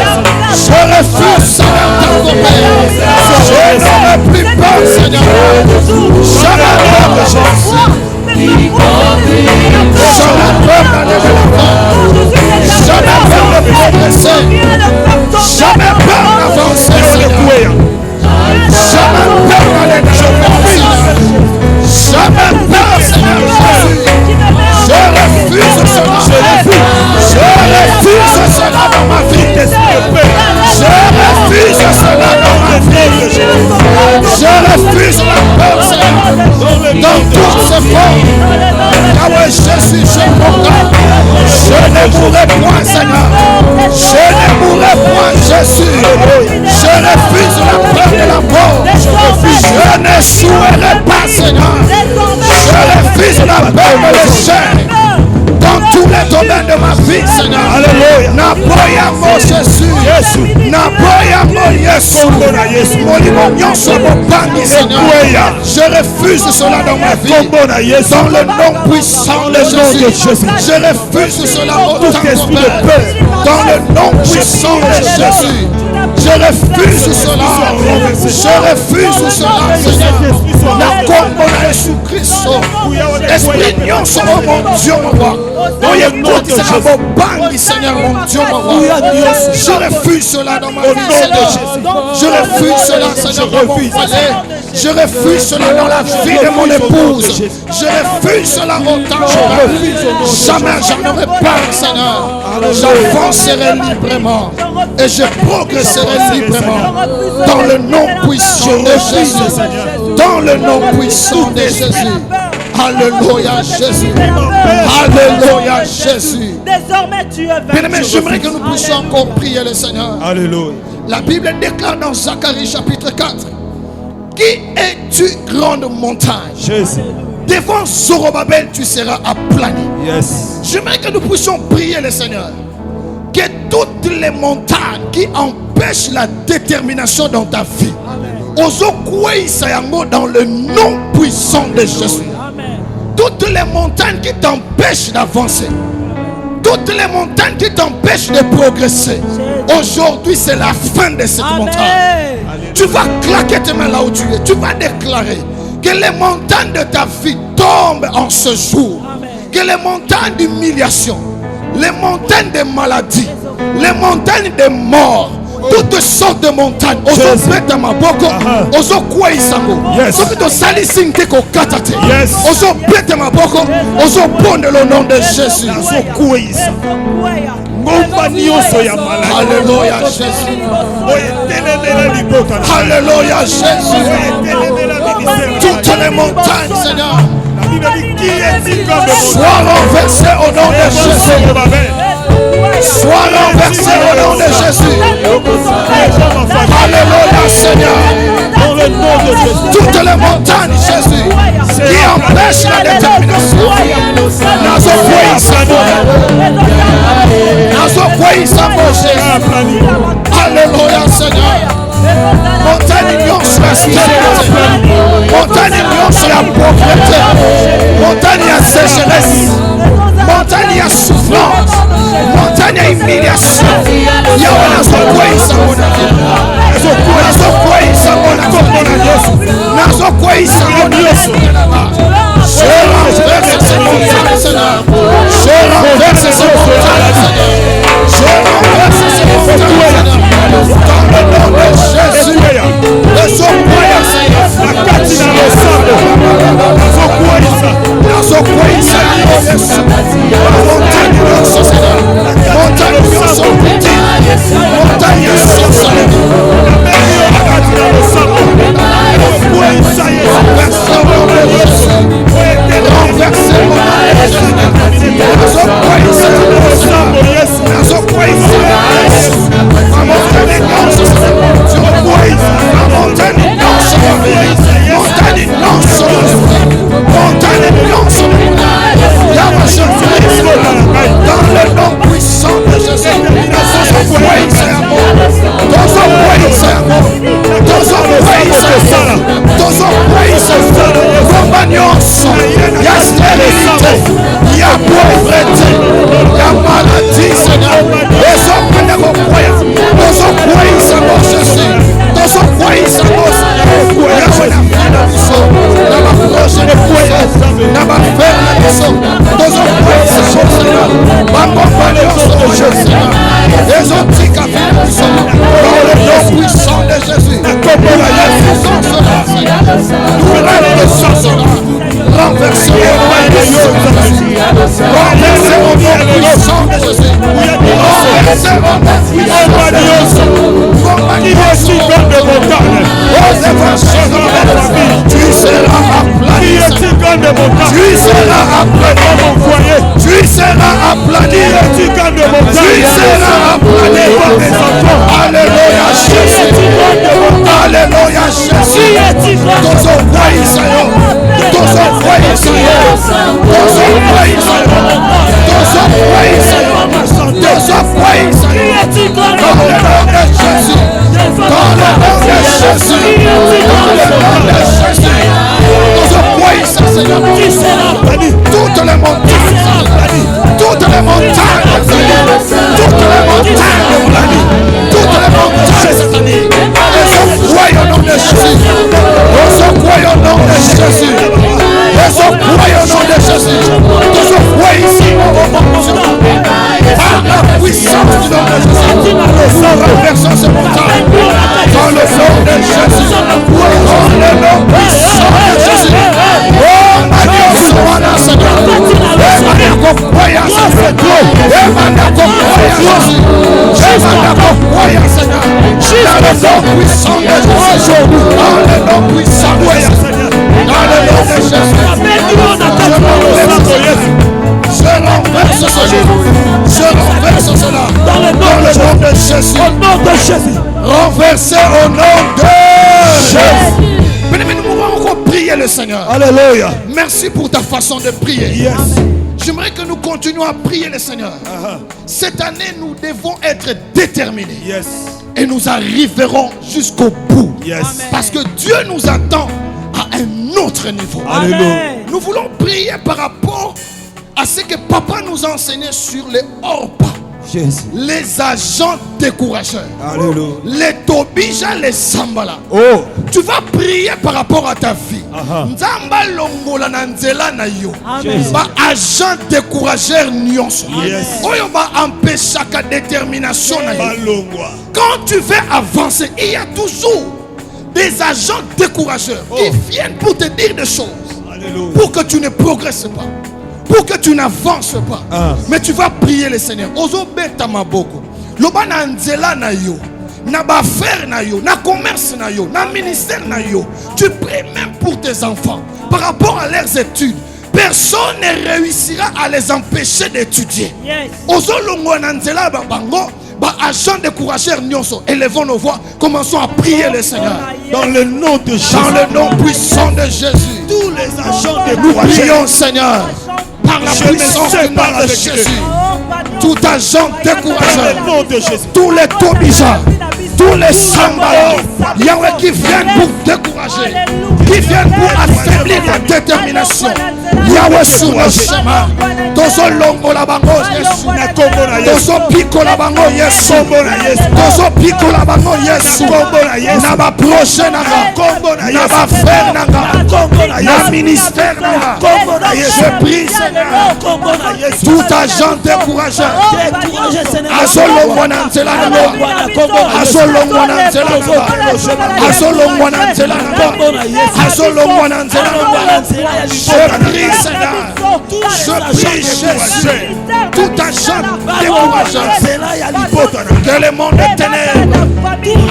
S1: Je refuse, Seigneur, t'accompagner. Je n'aurai plus peur, Seigneur. Je n'ai peur de Jésus. Je n'ai peur d'aller de l'avant. Je n'ai peur de progresser. Je n'ai peur d'avancer, Seigneur. Je n'ai peur d'aller de l'avant. Je n'ai peur, Seigneur Jésus. Je refuse cela. Je refuse cela dans ma vie. Je refuse cela dans ma vie. Je refuse la peur, Seigneur. Dans toutes ses formes. Yahweh Jésus, je proclame. Je ne mourrai point, Seigneur. Je ne mourrai point, Jésus. Je refuse la peur de la mort. Je ne souhaiterai pas, Seigneur. Je refuse la peur de l'échec. Dans tous les domaines de ma vie, Seigneur. Alléluia. Napoya mo Jésus. Napoya mo Yesu. Molimo nyonso mobangi, Seigneur. Je refuse cela dans ma vie. Dans le nom puissant de Jésus. Je refuse cela au temps de Père. Dans le nom puissant de Jésus. Je refuse cela. Je refuse cela, Seigneur. La combo de Jésus-Christ. Esprit nyonso, oh mon Dieu, mon roi. Seigneur, mon Dieu, mon roi. Je refuse cela dans ma vie, Seigneur. Je refuse cela, Seigneur, dans mon foyer. Je refuse cela dans la vie de mon épouse. Je refuse cela autant que jamais j'en aurai peur, Seigneur. J'avancerai librement et je progresserai librement dans le nom puissant de Jésus. Dans le nom puissant de Jésus. Alléluia Jésus. Alléluia Jésus.
S4: Désormais tu es vaincu.
S1: Bien-aimés, j'aimerais que nous puissions encore prier le Seigneur.
S3: Alléluia.
S1: La Bible déclare dans Zacharie chapitre 4. Qui es-tu, grande montagne?
S3: Jésus.
S1: Devant Zorobabel, tu seras aplani.
S3: Yes.
S1: J'aimerais que nous puissions prier le Seigneur. Que toutes les montagnes qui empêchent la détermination dans ta vie, dans le nom puissant de Jésus. Toutes les montagnes qui t'empêchent d'avancer, toutes les montagnes qui t'empêchent de progresser, aujourd'hui c'est la fin de cette montagne. Tu vas claquer tes mains là où tu es. Tu vas déclarer que les montagnes de ta vie tombent en ce jour. Que les montagnes d'humiliation, les montagnes de maladies, les montagnes de mort, toutes sortes de montagnes, ozo beta maboko, ozo kwa isango, soki to sali sinte ko katate, ozo beta maboko, ozo bonde le nom de Jésus. Alléluia Jésus. Alléluia Jésus. Toutes les montagnes, Seigneur, sois renversées au nom de Jésus. Sois renversé au nom de Jésus. Alléluia Seigneur.
S3: le nom de Jésus.
S1: Toutes les montagnes, Jésus, qui empêchent la détermination. Alléluia, Seigneur. Montagne nyonso ya stérilité, montagne nyonso ya pauvreté, montagne ya sécheresse, montagne ya souffrance, montagne ya humiliation. Yawe nazokweyisa mona nazokweyisa mona Yesu, nazokweyisa mona Yesu. Je renverse ces montagnes, Seigneur. Je renverse ces montagnes, Seigneur. Je renverse ces montagnes, Seigneur. Dans le nom de Jésus, les croyants, Seigneur, la catine à l'ensemble, nazokweyisa Yesu. Montagne nyonso, Seigneur, montagne nyonso petit, montagne ya sorcellerie, renversez mon dans le nom puissant de Jésus. Tu seras aplani. Tu seras aplani. Alléluia Jésus. Alléluia Jésus. Tous au foyer Seigneur. Tous au foyer Seigneur. Tous au foyer Seigneur. Tous au foyer Seigneur. Tous au foyer Seigneur. Dans le nom de Jésus. Dans le nom de Jésus. Dans le nom de Jésus. Tous au foyer Seigneur. Toutes les montagnes. Toutes les montagnes. Toutes les montagnes. Toutes les montagnes sataniques. Et se croient au nom de Jésus. Et se croient au nom de Jésus. Et se croient au nom de Jésus. Et se croient ici. Par la puissance du nom de Jésus. Nous renversons ces montagnes. Dans le nom de Jésus. Dans le nom puissant de Jésus. Oh, ma Dieu, Seigneur. Renversé au nom de Jésus. Mais nous pouvons encore prier le Seigneur.
S3: Alléluia.
S1: Merci pour ta façon de prier.
S3: Yes.
S1: J'aimerais que nous continuions à prier le Seigneur. Cette année, nous devons être déterminés.
S3: Yes.
S1: Et nous arriverons jusqu'au bout.
S3: Yes.
S1: Parce que Dieu nous attend à un autre niveau.
S3: Alléluia.
S1: Nous voulons prier par rapport à ce que Papa nous a enseigné sur les hors-pas.
S3: Jésus.
S1: Les agents décourageurs.
S3: Alléluia.
S1: Les Tobija, les Sambala.
S3: Oh.
S1: Tu vas prier par rapport à ta vie. Nzamba longola na nzela na yo. Ba agent décourageur nyonso.
S3: Yes.
S1: Oyo ba empêcher ta détermination na yo. Quand tu veux avancer, il y a toujours des agents décourageurs qui viennent pour te dire des choses.
S3: Alléluia.
S1: Pour que tu ne progresses pas. Pour que tu n'avances pas. Mais tu vas prier le Seigneur. Ozo beta maboko. Loba na nzela na yo. Na ba faire na yo, na commerce na yo, na ministère na yo. Tu pries même pour tes enfants par rapport à leurs études. Personne ne réussira à les empêcher d'étudier. Ozo longo na nzela ba bango agent décourageur nyonso, élevons nos voix, commençons à prier le Seigneur.
S3: Dans le nom de Jésus.
S1: Dans le nom puissant de Jésus.
S3: Tous les agents
S1: Nous
S3: découragés.
S1: prions, Seigneur, par la
S3: Je me
S1: puissance du
S3: sépare
S1: nom de
S3: avec
S1: Jésus.
S3: eux.
S1: Tout agent
S3: Dans
S1: décourageur,
S3: le nom de Jésus.
S1: tous les tobija, tous les sambalas, Yahweh qui viennent pour décourager, qui viennent pour affaiblir la détermination. Yahweh sur le chemin. Tozo longo la bango Yesu. Tozo piko la bango Yesu. Tozo piko la bango Yesu. Na ba projet nanga. Na ba faire nanga. Na ministère nanga. Je prie Seigneur. Tout agent découragé. Azolo mwana nzela nanga. Azolo mwana nzela nanga. Azolo mwana nzela nanga. Azolo mwana nzela nanga. Je prie Seigneur. Je prie Jésus. Tout agent découragé. Que le monde des ténèbres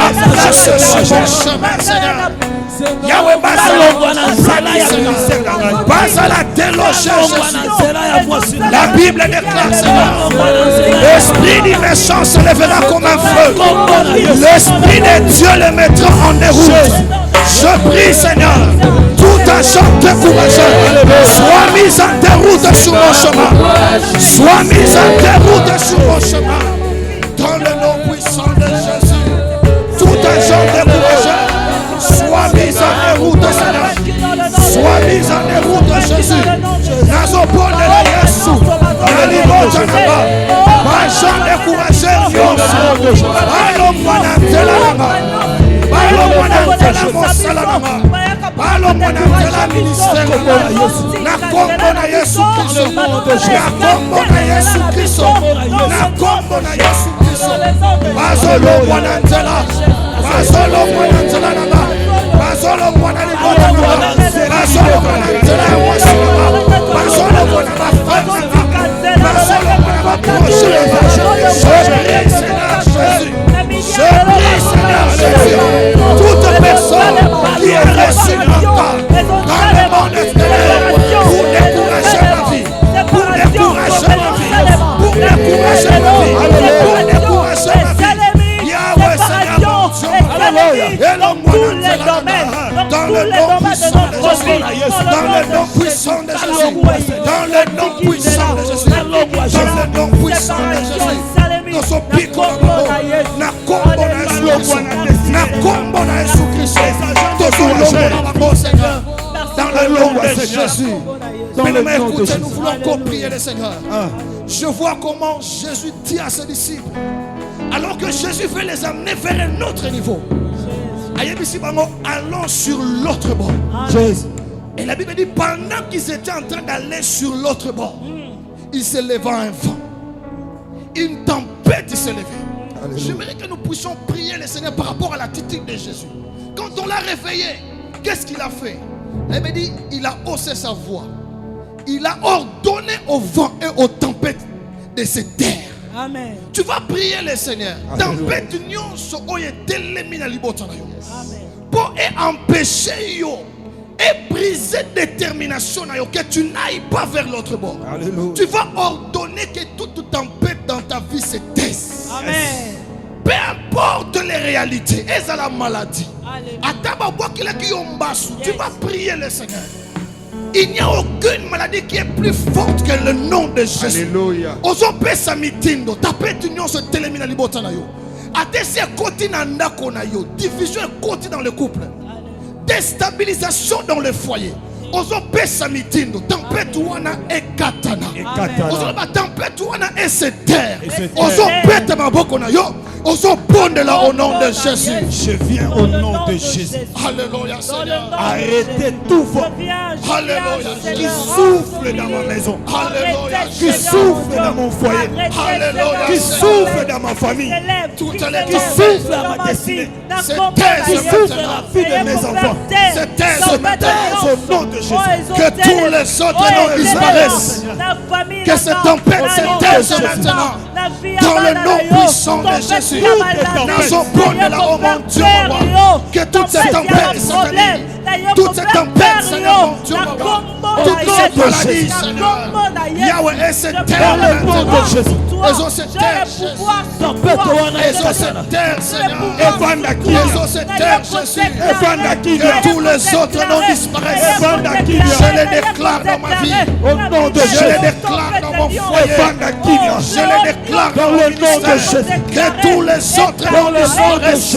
S1: aplace sur mon chemin Seigneur. Yahweh Basala déloger Jésus. La Bible déclare Seigneur. L'esprit d'immersion se lèvera comme un feu. L'esprit de Dieu le mettra en déroute. Je prie Seigneur. Tout agent découragé soit mis en déroute sur mon chemin. Soit mis en déroute sur mon chemin. Dans le nom puissant de Jésus. Tout agent découragé soit mis en déroute Seigneur. Soit mis en déroute Jésus. Nazopone la Yesu. Nalibota naba. Agent découragé nyonso. Alo mwana ntela naba. Alo mwana ntela mosala naba. Balo mwana ntela ministère na kombo na Yesu Kristo. Na kombo na Yesu Kristo. Na kombo na Yesu Kristo. Bazolo mwana ntela. Bazolo mwana ntela naba. Bazolo mwana libota naba. Bazolo mwana ntela mosala naba. Bazolo mwana bafana naba. Bazolo mwana baproche naba. Je prie Seigneur Jésus. Je prie Seigneur Jésus. Toute personne qui est reçue dans le monde extérieur pour décourager ma vie, pour décourager ma vie, pour décourager ma vie, pour décourager ma vie. Yahweh Seigneur, dans le nom puissant de Jésus, dans le nom puissant de Jésus, dans le nom puissant de Jésus, dans le nom puissant de Jésus. Nous sommes pico na kombo na Yesu Kristo, na kombo na Yesu Kristo. Seigneur, dans le nom de Jésus. Mais écoutez, nous voulons encore prier le Seigneur. Je vois comment Jésus dit à ses disciples, alors que Jésus veut les amener vers un autre niveau. Allons sur l'autre bord. Et la Bible dit, pendant qu'ils étaient en train d'aller sur l'autre bord, il se leva un vent. Une tempête s'est levée. J'aimerais que nous puissions prier le Seigneur par rapport à l'attitude de Jésus. Quand on l'a réveillé, qu'est-ce qu'il a fait? Il m'a dit, il a haussé sa voix. Il a ordonné au vent et aux tempêtes de se taire.
S4: Amen.
S1: Tu vas prier le Seigneur. Tempête nyonso oye telemina libota na yo. Pour empêcher yo et briser détermination na yo que tu n'ailles pas vers l'autre bord. Alléluia. Tu vas ordonner que toute tempête dans ta vie se taise. Amen. Peu importe les réalités, et à la maladie, tu vas prier le Seigneur. Il n'y a aucune maladie qui est plus forte que le nom de Jésus. Alléluia. Division et côté dans le couple. Déstabilisation dans le foyer. Ozo pesa mitindo tempête wana ekatana. Ozo ba tempête wana eseter. Ozo pete maboko na yo. Ozo pondela au nom de Jésus.
S3: Je viens au nom de Jésus.
S1: Alléluia Seigneur.
S3: Arrêtez tout vent.
S1: Alléluia.
S3: Qui souffle dans ma maison.
S1: Alléluia.
S3: Qui souffle dans mon foyer.
S1: Alléluia.
S3: Qui souffle dans ma famille.
S1: Qui
S3: souffle à ma destinée. Qui souffle à la vie de mes enfants. Au nom de Jésus.
S1: Que tous les autres noms disparaissent. Que cette tempête se taise maintenant. Dans le nom puissant de Jésus. Que toutes ces tempêtes s'éteignent. Toutes ces tempêtes s'éteignent. Toutes ces maladie, Seigneur. Yahweh, et cette terre,
S3: Dans le nom de Jésus.
S1: Ils ont cette terre, Jésus. Ils ont cette terre, Seigneur. Ils ont cette terre, Jésus. Que tous les autres noms disparaissent. Je les déclare dans ma vie.
S3: Au nom de
S1: Je
S3: Jésus.
S1: les déclare dans mon foyer. Je les déclare dans le nom de Jésus. Que tous les autres noms disparaissent.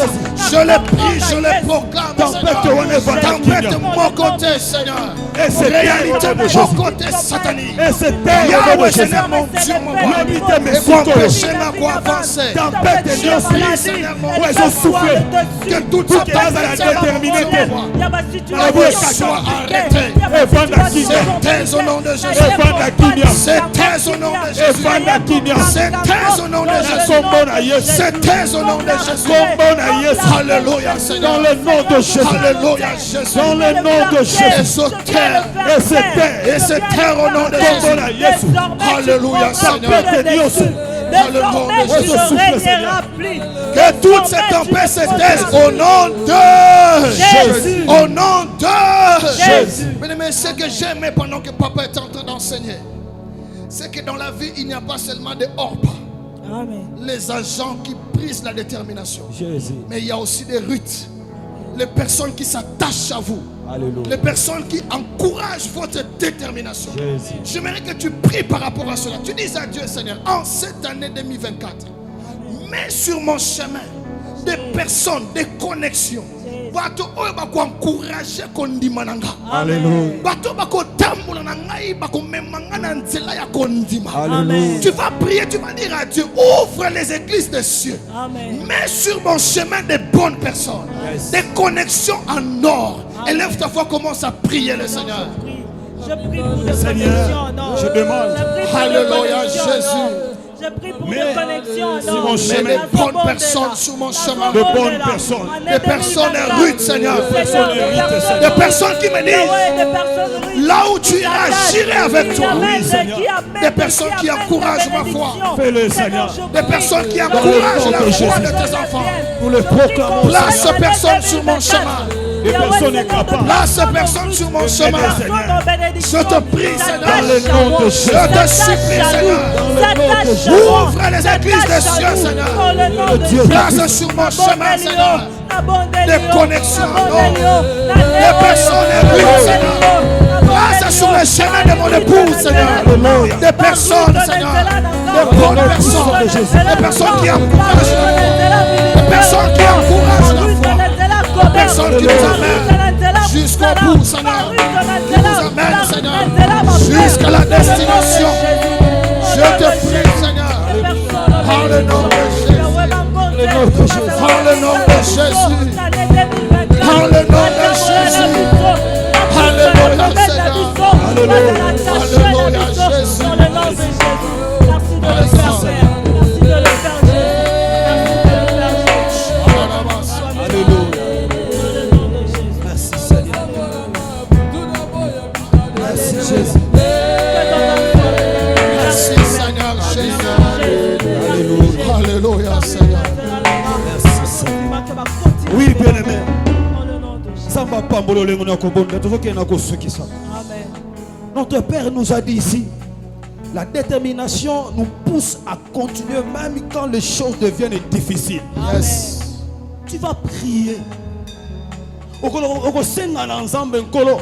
S1: Je les prie, je les proclame, Seigneur. Tempête mon côté, Seigneur. Réalité mon côté satanique.
S3: Et c'est terre
S1: Yahweh,
S3: de Jésus.
S1: Seigneur mon Dieu, mon roi.
S3: Habitez mes
S1: Et mon
S3: souffles.
S1: péché m'a quoi avancer.
S3: Tempête et Dieu
S1: Prie, Seigneur mon
S3: Ouais,
S1: Dieu.
S3: je souffle.
S1: Que toute
S3: Pour
S1: cette
S3: qu'il y ait
S1: tempête,
S3: la déterminée.
S1: soit arrêtée. C'est tais au nom de Jésus. C'est tais au nom de Jésus. C'est tais au nom de Jésus. C'est tais au nom de Jésus. Alléluia, Seigneur.
S3: Dans le nom de Jésus.
S1: Alléluia, Jésus.
S3: Dans le nom de
S1: Et
S3: Jésus.
S1: ce terre.
S3: Et c'est terre.
S1: Et c'est terre au nom de Jésus. Alléluia, Seigneur.
S4: Désormais, tu ne régneras plus.
S1: Que toutes ces tempêtes se taisent au nom de
S4: Jésus.
S1: Au nom de
S4: Jésus.
S1: Mais ce que j'aimais pendant que papa était en train d'enseigner, c'est que dans la vie, il n'y a pas seulement des orpes,
S4: Amen.
S1: les agents qui brisent la détermination,
S3: Jésus.
S1: mais il y a aussi des Ruth, les personnes qui s'attachent à vous,
S3: Alléluia.
S1: les personnes qui encouragent votre détermination.
S3: Jésus.
S1: J'aimerais que tu pries par rapport à cela. Tu dis à Dieu, Seigneur, en cette année 2024, mets sur mon chemin des personnes, des connexions. Bato oyo bako encourager kondima nanga.
S3: Alléluia.
S1: Bato bako tambola na ngai bako memanga na nzela ya kondima.
S3: Alléluia.
S1: Tu vas prier, tu vas dire à Dieu, ouvre les églises des cieux.
S4: Amen.
S1: Mets sur mon chemin des bonnes personnes, des connexions en or. Élève ta voix, commence à prier le Seigneur.
S4: Je prie pour des
S3: Seigneur,
S4: connexions en or.
S3: je demande.
S4: Je prie pour des
S1: Alléluia,
S4: connexions en or.
S1: Jésus.
S4: Je prie pour
S3: Mais
S4: des connexions en
S3: sur
S4: or.
S3: mon chemin,
S1: Mets des bonnes personnes sur mon chemin.
S3: De bonnes personnes.
S1: Des personnes rudes, Seigneur.
S3: Des personnes riches, Seigneur.
S1: Des personnes qui me disent, là où tu iras, j'irai avec toi.
S3: Oui, Seigneur.
S1: Des personnes qui encouragent ma foi.
S3: Fais-le, Seigneur.
S1: Des personnes qui encouragent la foi de tes enfants.
S3: Nous le proclamons.
S1: Place ces personnes sur mon chemin.
S3: Des personnes incapables.
S1: Place ces personnes sur mon chemin. Je te prie, Seigneur.
S3: Dans le nom de Jésus.
S1: Je te supplie, Seigneur. Ouvre les églises des cieux, Seigneur. Place sur mon chemin, Seigneur. Des connexions, des personnes rudes, Seigneur. Place sur le chemin de mon épouse, Seigneur. Des personnes, Seigneur. Des bonnes personnes. Des personnes qui encouragent la foi. Des personnes qui encouragent la foi. Des personnes qui nous amènent jusqu'au bout, Seigneur. Qui nous amènent, Seigneur, jusqu'à la destination. Je te prie, Seigneur. Par le nom de Jésus. Par le nom de Jésus. Par le nom de Jésus. Alléluia, Seigneur. Alléluia, Jésus.
S4: Merci de le faire, Père. Merci de le faire, Jésus.
S3: Alléluia. Merci, Seigneur. Merci, Jésus.
S1: Merci, Seigneur Jésus. Alléluia. Alléluia, Seigneur.
S3: Merci, Seigneur. Oui, bien-aimé. Samba pambolo lengo na kobonda tozoke na kosukisa.
S4: Amen.
S3: Notre Père nous a dit ici, la détermination nous pousse à continuer même quand les choses deviennent difficiles.
S1: Yes.
S3: Tu vas prier. Okosenga na nzambe nkolo,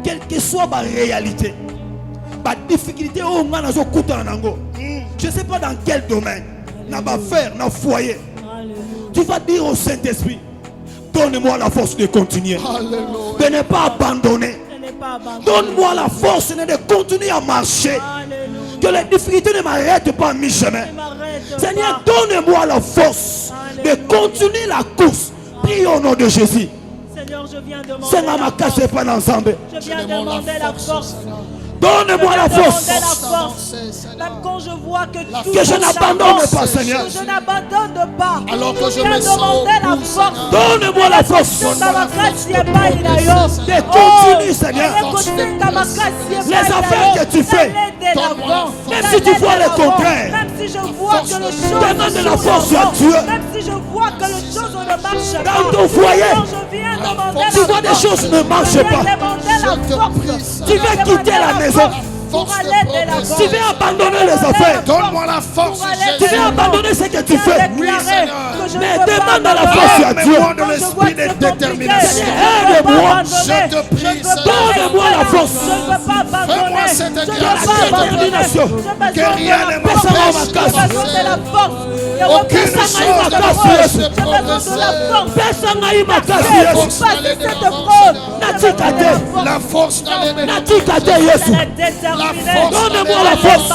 S3: quelle que soit ma réalité, ma difficulté au ngana zo kutana nango. Je ne sais pas dans quel domaine, na ba faire, na foyer. Tu vas dire au Saint-Esprit, donne-moi la force de continuer,
S1: Alléluia.
S3: de ne pas abandonner. Donne-moi la force de continuer à marcher. Que les difficultés ne m'arrêtent pas à mi-chemin. Seigneur, donne-moi la force de continuer la course. Prie au nom de Jésus.
S4: Seigneur, je viens demander
S3: Seigneur, ma casse
S4: la
S3: pas ensemble.
S4: Je viens demander la force.
S3: Donne-moi la force.
S4: Même quand je vois que tout
S3: Que je n'abandonne pas, Seigneur.
S4: que je n'abandonne pas.
S1: Alors que je
S4: viens
S1: me sens au
S4: demander la
S1: bout,
S4: force.
S3: Donne-moi la force. De continuer, Seigneur. Les affaires que tu fais, même si tu vois le contraire,
S4: si je vois que les choses
S3: Demande la force à Dieu.
S4: même si je vois que les choses ne marchent pas,
S3: Dans ton foyer,
S4: quand je viens demander
S3: tu vois des choses ne marchent pas. Tu veux quitter la maison. Tu veux abandonner les affaires.
S1: Donne-moi la force,
S3: Tu veux
S1: Jésus.
S3: abandonner ce que tu fais.
S1: Oui, Seigneur.
S3: Mais demande la force à Dieu.
S1: Donne-moi de l'esprit de détermination.
S3: Aide-moi.
S1: Je te prie, Seigneur.
S3: Donne-moi la force.
S1: Fais-moi cette grâce de
S3: détermination.
S1: Que rien ne
S3: Personne ne
S1: m'empêche
S3: va
S1: de aucune chose ne m'empêche de progresser.
S3: Personne n'a eu ma
S1: La
S3: casse.
S1: force d'aller de l'avant, Seigneur. La force d'aller de l'avant. La force
S3: Donne-moi la force.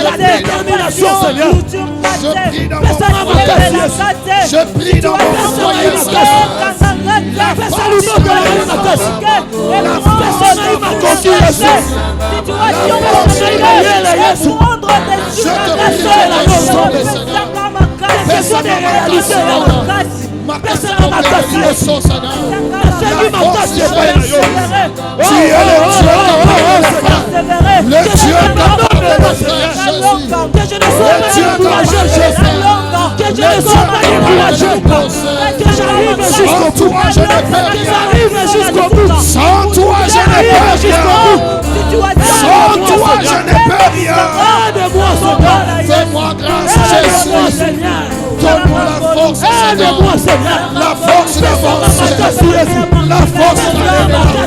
S3: La détermination, Seigneur.
S1: Je prie dans mon
S3: Personne n'a ma
S1: foyer.
S3: casse.
S1: Je prie dans mon foyer, Seigneur.
S3: Personne n'a ma casse. Personne n'a eu ma continuation. Personne n'est réalisé. Personne n'a ma casse.
S1: Tu es le Dieu capable de faire, Jésus.
S3: Que je ne sois pas découragé, Jésus. Que je ne sois pas découragé. Que j'arrive jusqu'au bout.
S1: Toi, je ne peux
S3: Que
S1: rien.
S3: j'arrive jusqu'au bout.
S1: Sans toi, je ne peux rien. Sans toi, je ne peux rien.
S3: Aide-moi, Seigneur.
S1: Fais-moi grâce,
S3: Aide-moi,
S1: Jésus.
S3: Seigneur.
S1: Donne-moi la force,
S3: Aide-moi,
S1: Seigneur.
S3: Seigneur.
S1: La force d'avancer. La force d'aller de l'avant.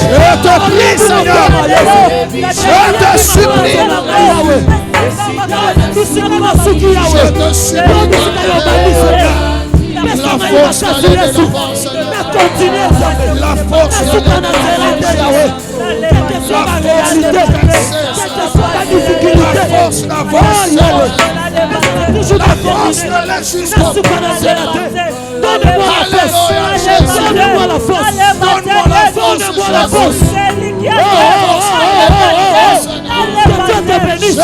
S1: Je te prie, Seigneur. Je te supplie. Je te supplie. La force d'aller de l'avant, Seigneur. La force d'aller de l'avant. La force d'avancer. La force d'aller jusqu'au bout.
S3: Donne-moi la force. Donne-moi la force.
S1: Donne-moi la force,
S3: Donne-moi la force. Que Dieu te bénisse.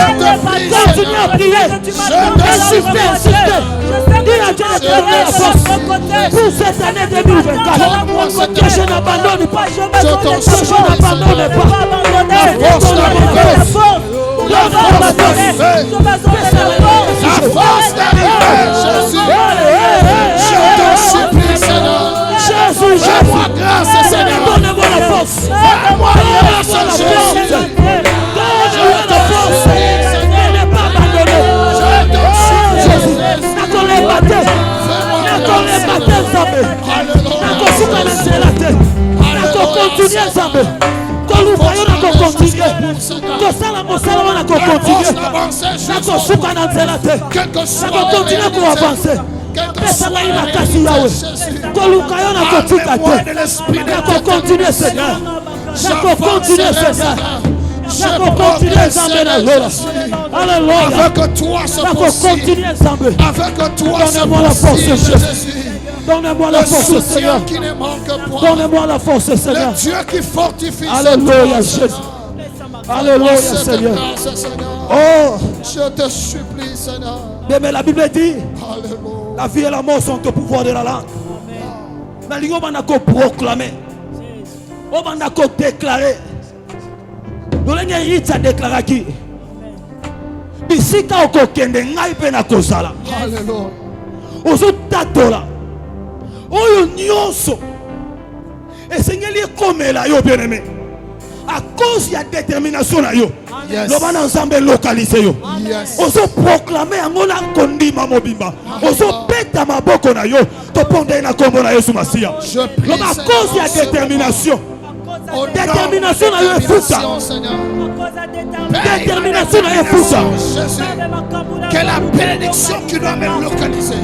S3: Continue à prier. Insistez, insistez. Dis à Dieu de te donner la force pour cette année 2024. Que je n'abandonne pas. Que je n'abandonne pas.
S1: La force d'arriver.
S3: La force
S1: La force d'arriver, Jésus. Je te supplie, Seigneur.
S3: Jésus,
S1: Fais-moi grâce, Seigneur.
S3: donne-moi la force.
S1: Fais-moi grâce, Jésus.
S3: Donne-moi la force. Ne pas abandonner. Jésus, nakole bate. Nakole bate Nzambe. Nakosuka na nzela te. Nakokontinue Nzambe. Koluka yo nakokontinue. Kosala mosala wana nakokontinue. Nakosuka na nzela te. Nakokontinue koavanse. Pesa ngai makasi yawe. Koluka yo nakotika te. Nakokontinue Seigneur. Nakokontinue Seigneur. Nakokontinue Nzambe na lola. Alléluia.
S1: Avec toi, c'est possible.
S3: Nakokontinue Nzambe.
S1: Avec toi, c'est
S3: Donne-moi la force,
S1: possible,
S3: Jésus.
S1: Jésus.
S3: Donne-moi la
S1: Le
S3: force,
S1: soutien
S3: Seigneur.
S1: qui ne manque pas.
S3: Donne-moi la force, Seigneur.
S1: Le Dieu qui fortifie.
S3: Alléluia, Jésus. Alléluia, Seigneur. Oh,
S1: Je te supplie, Seigneur.
S3: mais la Bible dit,
S1: Alléluia.
S3: la vie et la mort sont au pouvoir de la langue. Mais il y a proclamer. Il y a déclarer. Il y a déclaré qui. Bisika okokende ngai pe na kozala.
S1: Alléluia.
S3: Ozotatola. Oyo nyonso. Esengeli ekomela yo bien-aimé. À cause de la détermination na yo.
S1: Yes.
S3: Loba na Nzambe localiser yo.
S1: Yes.
S3: Ozo proclamer yango na kondima mobimba. Ozo peta maboko na yo. To ponde na kombo na Yesu Masia.
S1: Je prie,
S3: Loba à
S1: Seigneur,
S3: cause de la détermination.
S1: au nom de
S3: Détermination
S1: la
S3: na yo efuta.
S1: détermination, Seigneur.
S3: Détermination na yo efuta.
S1: Jésus. Que la bénédiction qui doit me localiser.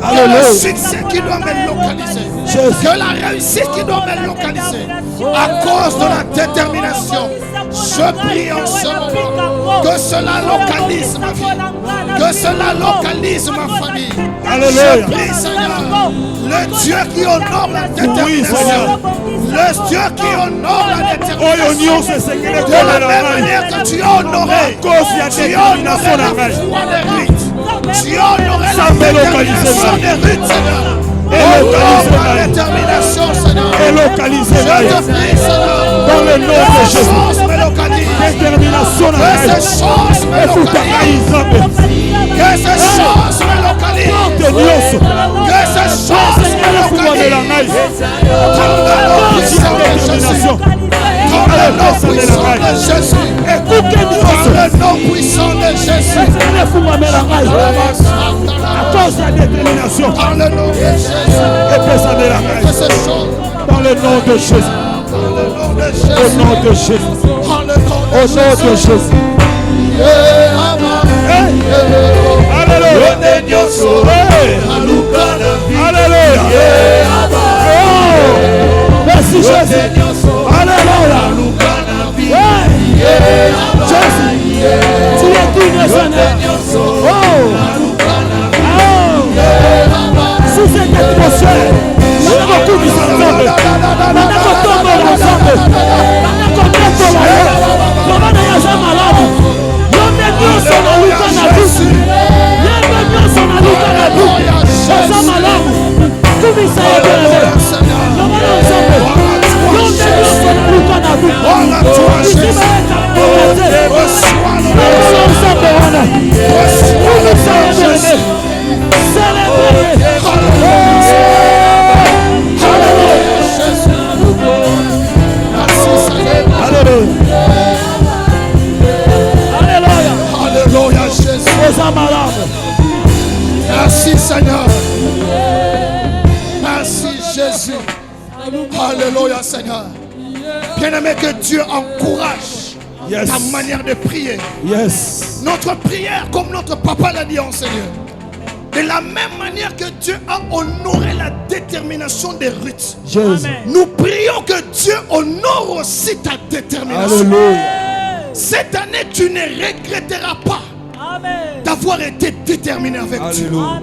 S1: Que le
S3: Alléluia.
S1: succès qui doit me localiser.
S3: Jésus.
S1: Que la réussite qui doit me localiser. À cause de la détermination. Je prie en ce moment. Que cela localise ma vie. Que cela localise ma famille.
S3: Alléluia.
S1: Je prie, Seigneur. Le Dieu qui honore la
S3: Oui,
S1: détermination.
S3: Seigneur.
S1: Le Dieu qui honore la
S3: Oyo
S1: détermination.
S3: nyonso esengeli
S1: De la
S3: ekomela
S1: même
S3: ngai.
S1: manière que tu as honoré.
S3: Cause ya
S1: Tu as
S3: détermination na
S1: honoré
S3: ngai.
S1: la foi des Ruth. Tu as honoré la
S3: Sambe
S1: détermination
S3: localisé,
S1: des Ruth, Seigneur.
S3: Et
S1: Honore
S3: localisé,
S1: la
S3: Seigneur.
S1: détermination, Seigneur.
S3: Et localisé,
S1: Je
S3: Seigneur.
S1: te prie, Seigneur.
S3: Dans le nom de
S1: Que la
S3: Jésus.
S1: force me localise.
S3: détermination na
S1: Que
S3: ngai
S1: ces choses me
S3: efuta ngai
S1: localisent.
S3: Nzambe.
S1: Que ces choses me localisent.
S3: Porte nyonso
S1: Que ces choses me
S3: efukamela
S1: localisent.
S3: ngai
S1: Dans le nom puissant de Jésus.
S3: détermination.
S1: Dans le nom puissant de Jésus.
S3: ekuke nyonso
S1: Dans le nom puissant de Jésus.
S3: efukamela ngai à cause ya détermination
S1: Dans le nom de Jésus.
S3: epesamela
S1: Que
S3: ngai
S1: ces choses.
S3: dans le nom de Jésus.
S1: Dans le nom de
S3: Au
S1: Jésus.
S3: nom de Jésus.
S1: Dans le nom
S3: Au
S1: de
S3: nom de
S1: Jésus.
S3: Jésus. Hey. Alléluia. Hey. Alléluia. Oh. Merci Jésus. Alléluia. Hey. Jésus. Tu es digne, Seigneur. Oh. Sous cette atmosphère, nanakokumisa Nzambe, nanakotombola Nzambe, nanakotekola Ye. Komana ye aza malamu. Yo nde nyonso naluka na biso. Ye nde nyonso naluka na biso. Aza malamu. Kumisa ye bene. Komana Nzambe. Yo nde nyonso naluka na biso. Bisima ye kamoka te. Nakola Nzambe wana. Kumisa ye bene. Celebrate.
S1: Alléluia Jésus. Merci Seigneur. Merci Jésus. Alléluia Seigneur. Bien-aimé, que Dieu encourage
S3: Yes.
S1: ta manière de prier.
S3: Yes.
S1: Notre prière, comme notre papa l'a dit en Seigneur. De la même manière que Dieu a honoré la détermination de Ruth.
S3: Jésus.
S1: Nous prions que Dieu honore aussi ta détermination.
S3: Alléluia.
S1: Cette année, tu ne regretteras pas d'avoir été déterminé avec Dieu.
S3: Alléluia.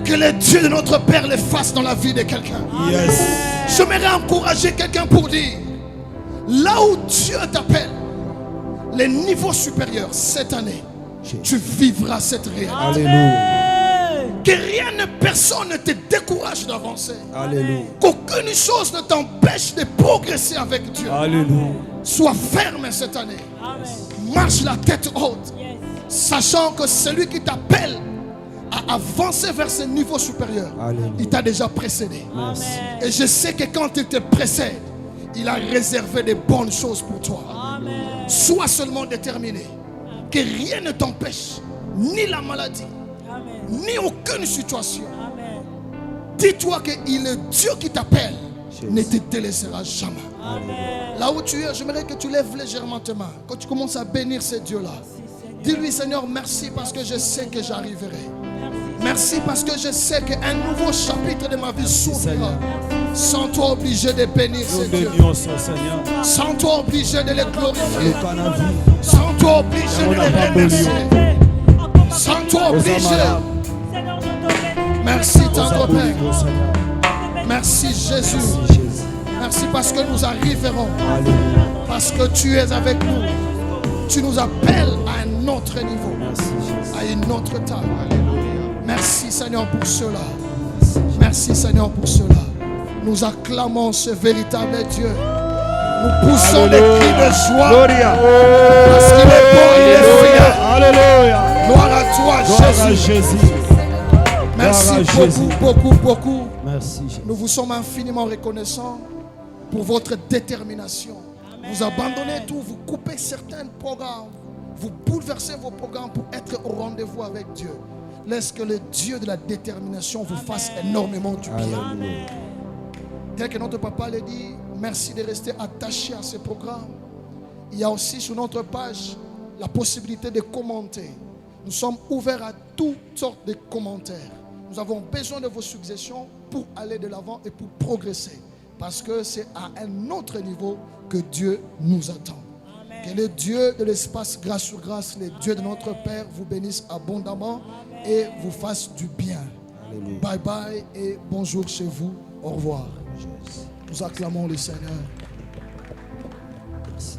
S1: Que le Dieu de notre Père le fasse dans la vie de quelqu'un.
S3: Yes.
S1: J'aimerais encourager quelqu'un pour dire, là où Dieu t'appelle, les niveaux supérieurs, cette année, tu vivras cette réalité.
S3: Alléluia.
S1: Que rien, personne ne te décourage d'avancer.
S3: Alléluia.
S1: Qu'aucune chose ne t'empêche de progresser avec Dieu.
S3: Alléluia.
S1: Sois ferme cette année. Marche la tête haute. Sachant que celui qui t'appelle à avancer vers ce niveau supérieur,
S3: Alléluia.
S1: il t'a déjà précédé.
S3: Merci.
S1: Et je sais que quand il te précède, il a réservé de bonnes choses pour toi. Sois seulement déterminé. Que rien ne t'empêche, ni la maladie, ni aucune situation. Dis-toi qu'il est Dieu qui t'appelle, ne te délaissera jamais. Là où tu es, j'aimerais que tu lèves légèrement tes mains. Quand tu commences à bénir ce Dieu-là, dis-lui Seigneur, merci parce que je sais que j'arriverai. Merci parce que je sais qu'un nouveau chapitre de ma vie s'ouvrira. Sans toi obligé de bénir ce Dieu. Sans toi obligé de le glorifier. Sans toi obligé de le remercier. Sans toi obligé. Merci tendre Père. Merci Jésus. Merci parce que nous arriverons. Parce que tu es avec nous. Tu nous appelles à un autre niveau. À une autre table. Merci Seigneur pour cela. Merci Seigneur pour cela. Nous acclamons ce véritable Dieu. Nous poussons des cris de joie. Parce qu'il est bon, il est fidèle.
S3: Alléluia.
S1: Gloire à toi Jésus. Merci beaucoup.
S3: Merci Jésus.
S1: Nous vous sommes infiniment reconnaissants pour votre détermination. Vous abandonnez tout, vous coupez certains programmes, vous bouleversez vos programmes pour être au rendez-vous avec Dieu. Laisse que le Dieu de la détermination vous fasse énormément du bien. Tel que notre papa l'a dit, merci de rester attaché à ce programme. Il y a aussi sur notre page la possibilité de commenter. Nous sommes ouverts à toutes sortes de commentaires. Nous avons besoin de vos suggestions pour aller de l'avant et pour progresser. Parce que c'est à un autre niveau que Dieu nous attend. Amen. Que le Dieu de l'espace, grâce sur grâce, le Dieu de notre Père vous bénisse abondamment. Amen. Et vous fasse du bien. Alléluia. Bye bye et bonjour chez vous. Au revoir. Nous acclamons le Seigneur. Merci.